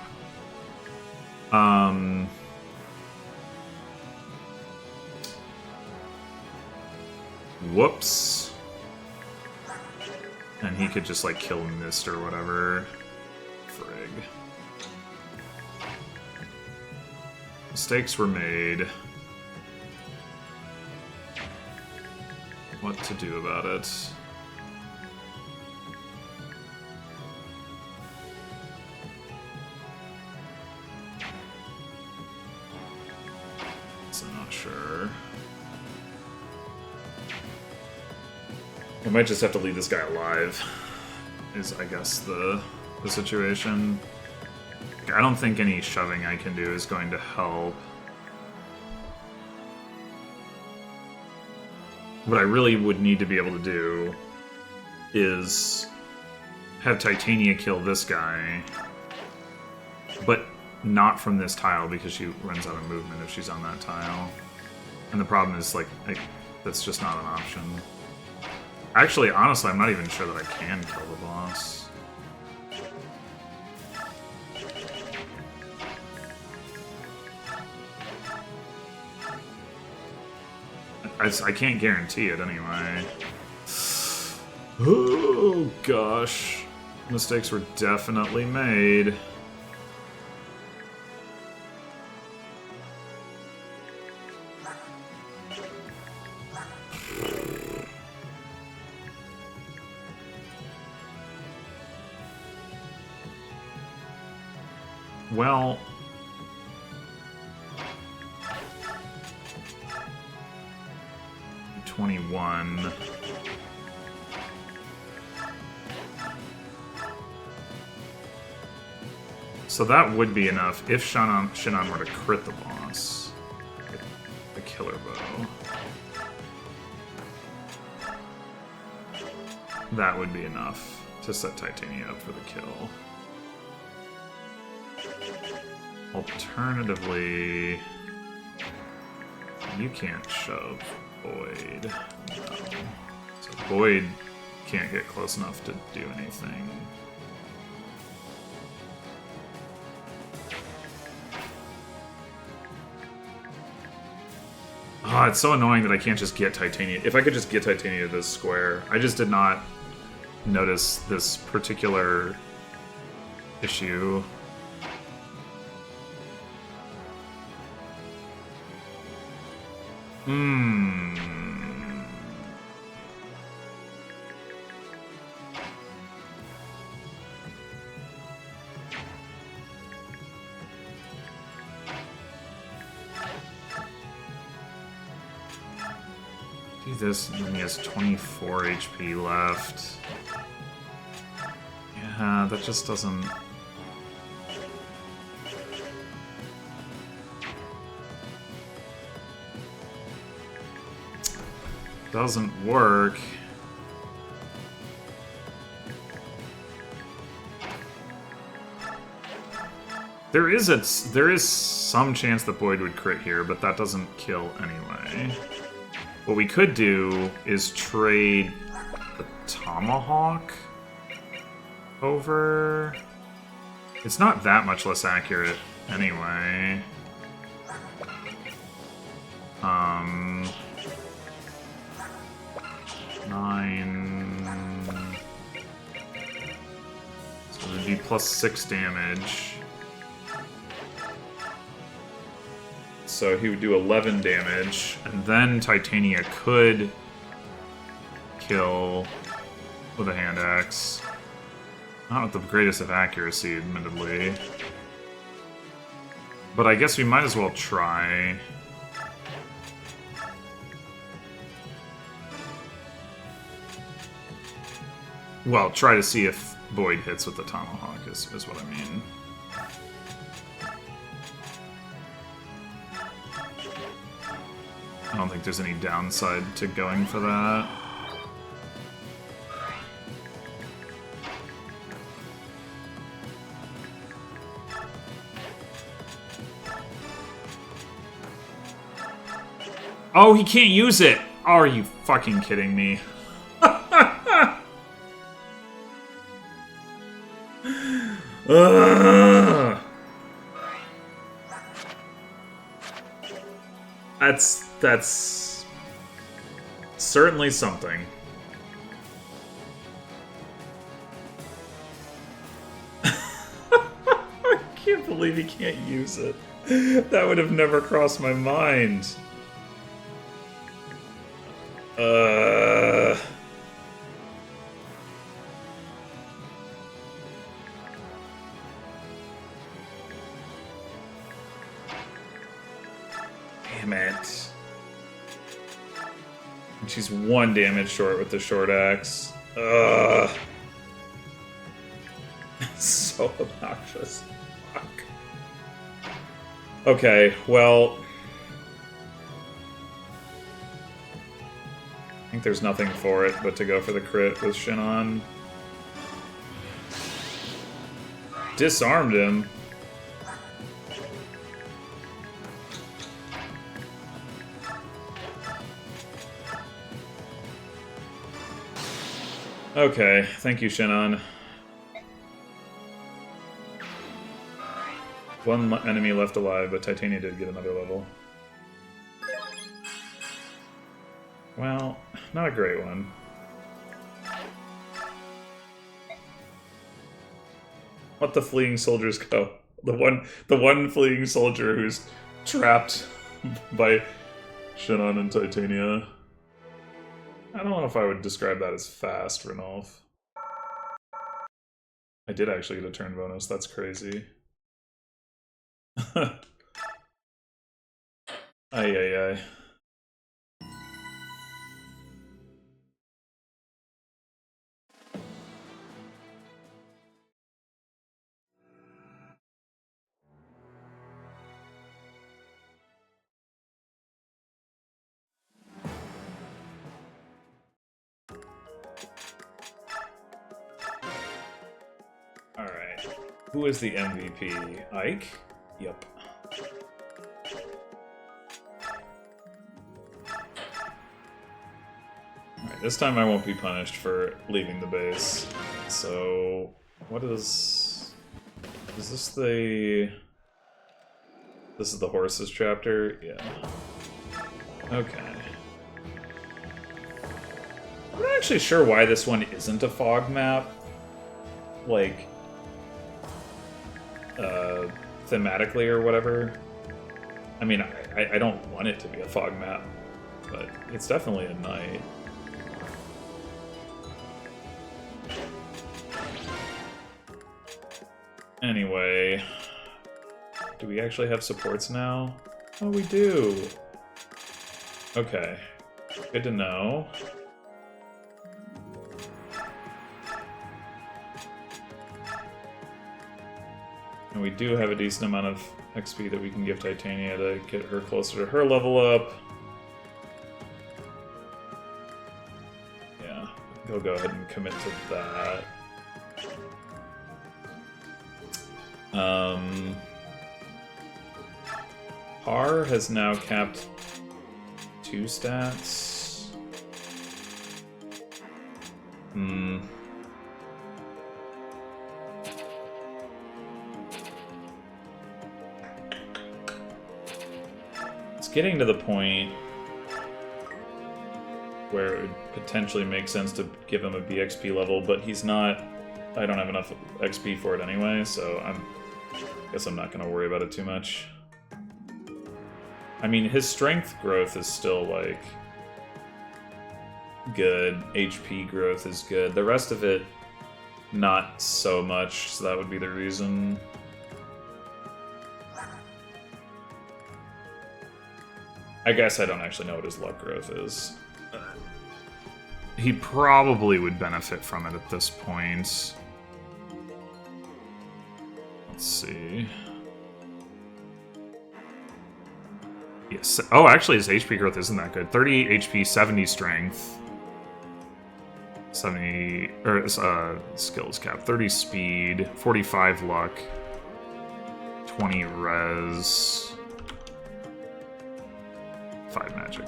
Whoops. And he could just, like, kill Mist or whatever. Frig. Mistakes were made. What to do about it? So I'm not sure. I might just have to leave this guy alive, is I guess the situation. I don't think any shoving I can do is going to help. What I really would need to be able to do is have Titania kill this guy, but not from this tile because she runs out of movement if she's on that tile. And the problem is, like, that's just not an option. Actually, honestly, I'm not even sure that I can kill the boss. I can't guarantee it anyway. Oh, gosh. Mistakes were definitely made. Well... $21. So that would be enough if Shinon were to crit the boss. The killer bow. That would be enough to set Titania up for the kill. Alternatively, you can't shove Void. No. So Void can't get close enough to do anything. Oh, it's so annoying that I can't just get Titania. If I could just get Titania to this square. I just did not notice this particular issue. Do this, and then he has 24 HP left. Yeah, that just doesn't... doesn't work. There is some chance that Boyd would crit here, but that doesn't kill anyway. What we could do is trade the Tomahawk over... It's not that much less accurate anyway. 9... So it would be plus 6 damage. So he would do 11 damage, and then Titania could kill with a hand axe. Not with the greatest of accuracy, admittedly. But I guess we might as well try. Well, try to see if Boyd hits with the Tomahawk, is what I mean. I don't think there's any downside to going for that. Oh, he can't use it! Oh, are you fucking kidding me? That's certainly something. I can't believe he can't use it. That would have never crossed my mind. Damn it. And she's 1 damage short with the short axe. Ugh. So obnoxious. Fuck. Okay, well... I think there's nothing for it but to go for the crit with Shinon. Disarmed him. Okay, thank you, Shinon. 1 enemy left alive, but Titania did get another level. Well, not a great one. Let the fleeing soldiers go. The one fleeing soldier who's trapped by Shinon and Titania. I don't know if I would describe that as fast, Renolf. I did actually get a turn bonus, that's crazy. Ay, ay, ay. Alright. Who is the MVP? Ike? Yup. Alright, this time I won't be punished for leaving the base. So, what is... Is this the... This is the horses chapter? Yeah. Okay. I'm not actually sure why this one isn't a fog map. Like... thematically or whatever. I mean, I don't want it to be a fog map, but it's definitely a night. Anyway, do we actually have supports now? Oh, we do. Okay. Good to know. And we do have a decent amount of XP that we can give Titania to get her closer to her level up. Yeah, he'll go ahead and commit to that. Har has now capped 2 stats. It's getting to the point where it would potentially make sense to give him a BXP level, but he's not... I don't have enough XP for it anyway, so I guess I'm not going to worry about it too much. I mean, his strength growth is still, like, good. HP growth is good. The rest of it, not so much, so that would be the reason. I guess I don't actually know what his luck growth is. He probably would benefit from it at this point. Let's see. Yes. Oh, actually, his HP growth isn't that good. 30 HP, 70 strength. 70... or, skills cap. 30 speed, 45 luck, 20 res, 5 magic.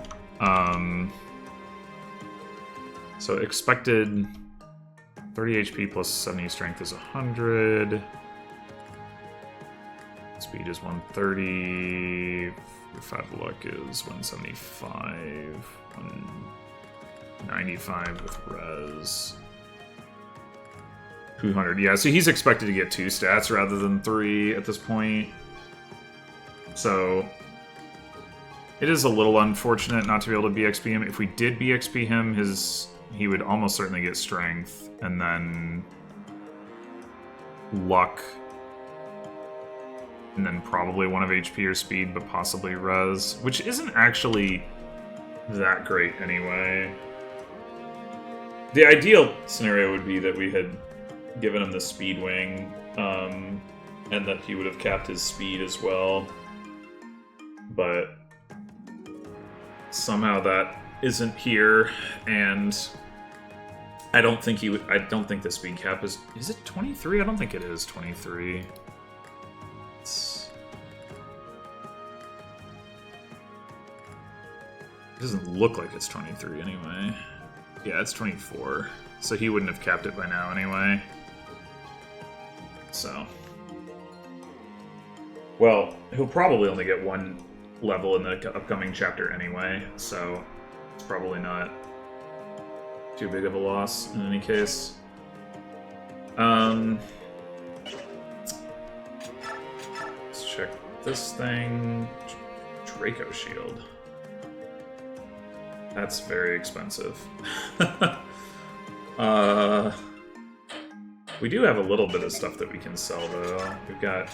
So expected 30 HP plus 70 strength is 100. Speed is 130. 5 luck is 175. 195 with res. 200. Yeah, so he's expected to get 2 stats rather than 3 at this point. So it is a little unfortunate not to be able to BXP him. If we did BXP him, he would almost certainly get strength, and then luck, and then probably one of HP or speed, but possibly res, which isn't actually that great anyway. The ideal scenario would be that we had given him the speed wing, and that he would have capped his speed as well. But somehow that isn't here, and I don't think he would. I don't think the speed cap is. Is it 23? I don't think it is 23. It doesn't look like it's 23 anyway. Yeah, it's 24. So he wouldn't have capped it by now anyway. So. Well, he'll probably only get 1 level in the upcoming chapter anyway, so it's probably not too big of a loss in any case. Let's check this thing. Draco Shield. That's very expensive. We do have a little bit of stuff that we can sell, though. We've got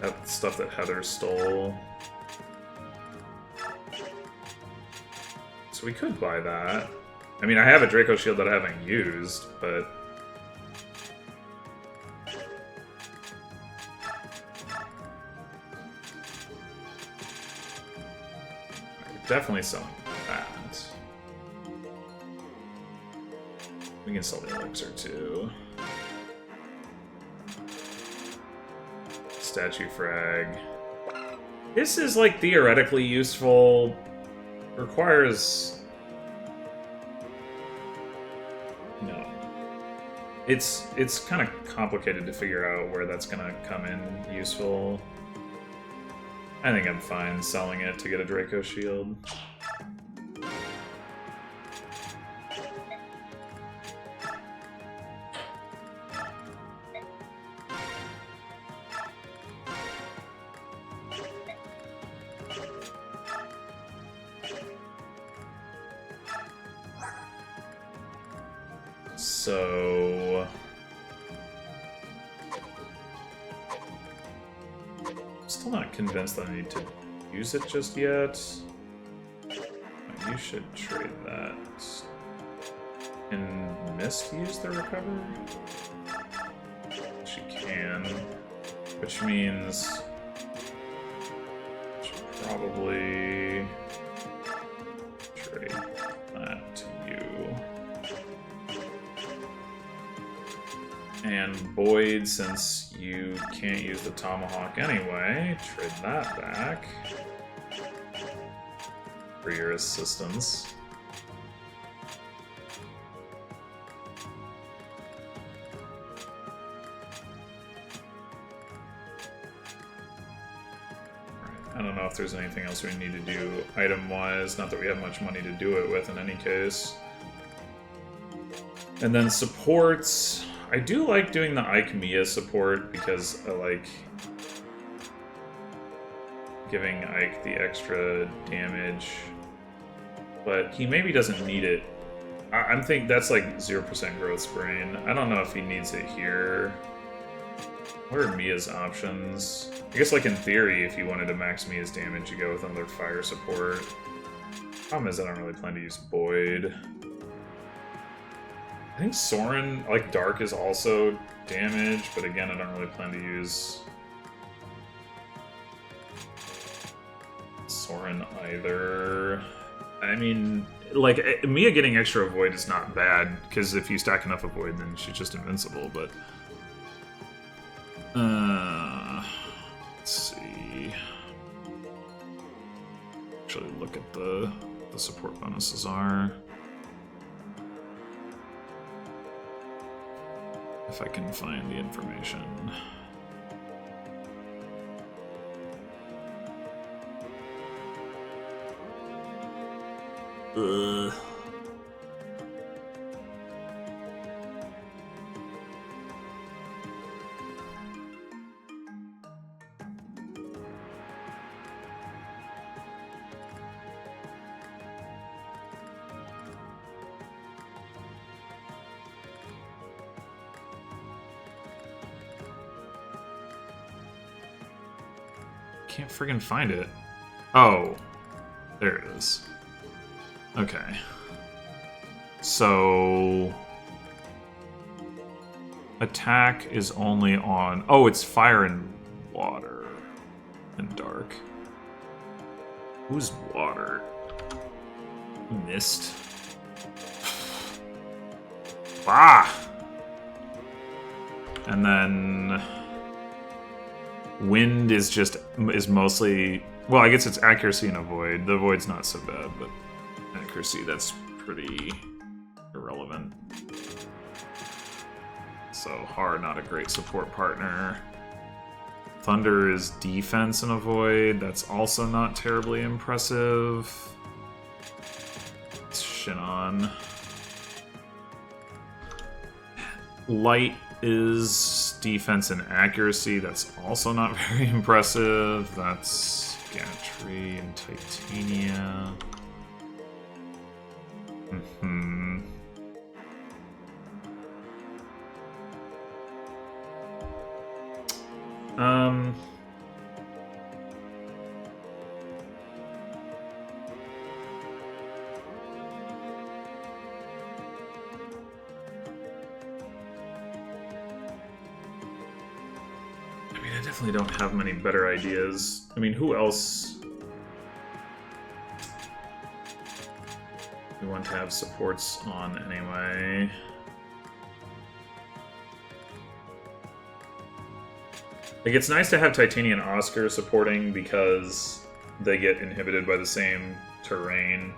that stuff that Heather stole. So we could buy that. I mean, I have a Draco Shield that I haven't used, but... we're definitely selling that. We can sell the elixir, too. Statue frag. This is, like, theoretically useful. Requires... no. It's kind of complicated to figure out where that's gonna come in useful. I think I'm fine selling it to get a Draco Shield. So... still not convinced that I need to use it just yet. Might you should trade that. Can Mist use the recover? She can. Which means... should probably... trade that to you. And Boyd, since you can't use the Tomahawk anyway, trade that back for your assistance. I don't know if there's anything else we need to do item-wise, not that we have much money to do it with in any case. And then supports... I do like doing the hcum support because I like giving Ike the extra damage, but he maybe doesn't need it. I'm thinking that's like 0% growth sprain. I don't know if he needs it here. What are Mia's options? I guess like in theory, if you wanted to max Mia's damage, you go with another fire support. Problem is I don't really plan to use Boyd. I think Soren, like Dark, is also damage, but again, I don't really plan to use Soren either. I mean, like, Mia getting extra Avoid is not bad, because if you stack enough Avoid, then she's just invincible, but... let's see... actually look at the support bonuses are... if I can find the information. Can't friggin' find it. Oh, there it is. Okay. So... attack is only on... oh, it's fire and water. And dark. Who's water? Mist? Ah! And then... wind is mostly... well, I guess it's accuracy and avoid. The avoid's not so bad, but accuracy, that's pretty irrelevant. So, Har, not a great support partner. Thunder is defense and avoid. That's also not terribly impressive. It's Shinon. Light is defense and accuracy. That's also not very impressive. That's Gantry and Titania. I definitely don't have many better ideas. I mean, who else we want to have supports on anyway? Like, it's nice to have Titania and Oscar supporting because they get inhibited by the same terrain.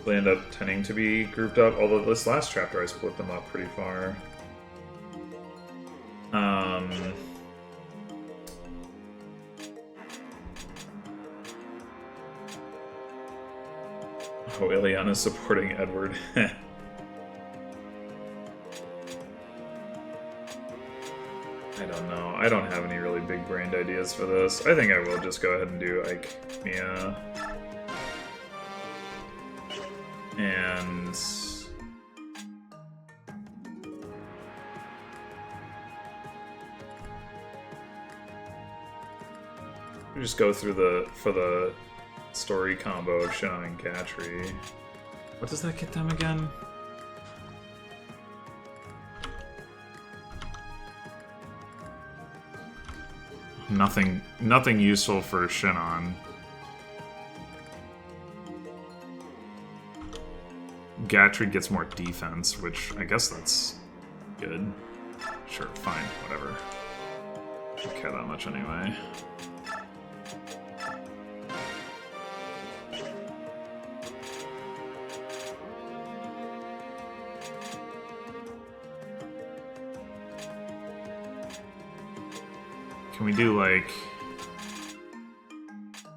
They end up tending to be grouped up, although this last chapter I split them up pretty far. Oh, Ileana's supporting Edward. I don't know. I don't have any really big-brained ideas for this. I think I will just go ahead and do Ike, Mia. And... we just go through for the story combo of Shinon and Gatry. What does that get them again? Nothing useful for Shinon. Gatry gets more defense, which I guess that's good. Sure, fine, whatever. Don't care that much anyway. Can we do, like,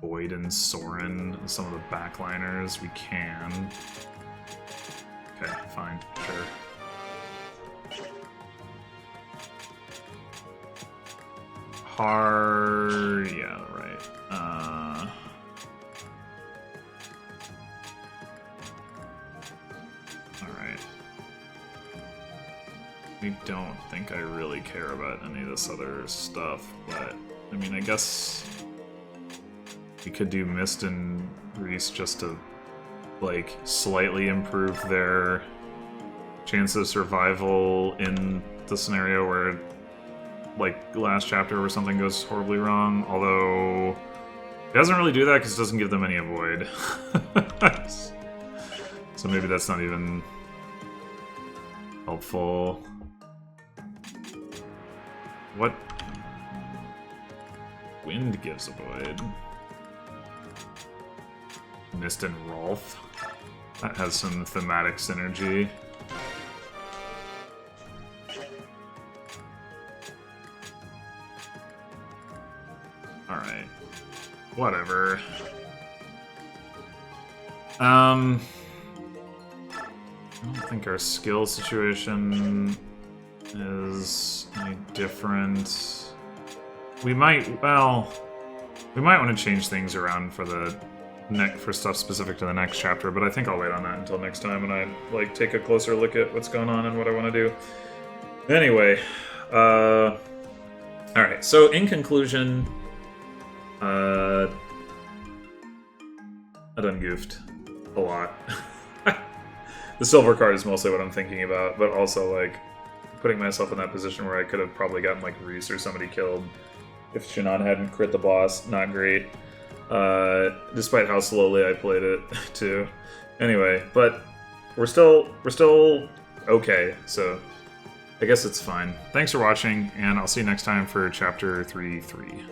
Void and Soren, some of the backliners? We can. Okay, fine, sure. Yeah, right. Alright. I don't think I really care about any of this other stuff, but, I mean, I guess we could do Mist and Reese just to, like, slightly improve their chance of survival in the scenario where, like, last chapter where something goes horribly wrong, although it doesn't really do that because it doesn't give them any avoid. So maybe that's not even helpful. What? Wind gives avoid. Mist and Rolf. That has some thematic synergy. Alright. Whatever. I don't think our skill situation is any different. We might, well, we might want to change things around for the for stuff specific to the next chapter, but I think I'll wait on that until next time and I like take a closer look at what's going on and what I want to do. Anyway, alright, so in conclusion, I done goofed a lot. The silver card is mostly what I'm thinking about, but also like putting myself in that position where I could have probably gotten like Reese or somebody killed if Shinon hadn't crit the boss. Not great. Despite how slowly I played it, too. Anyway, but we're still okay, so I guess it's fine. Thanks for watching, and I'll see you next time for Chapter 3-3.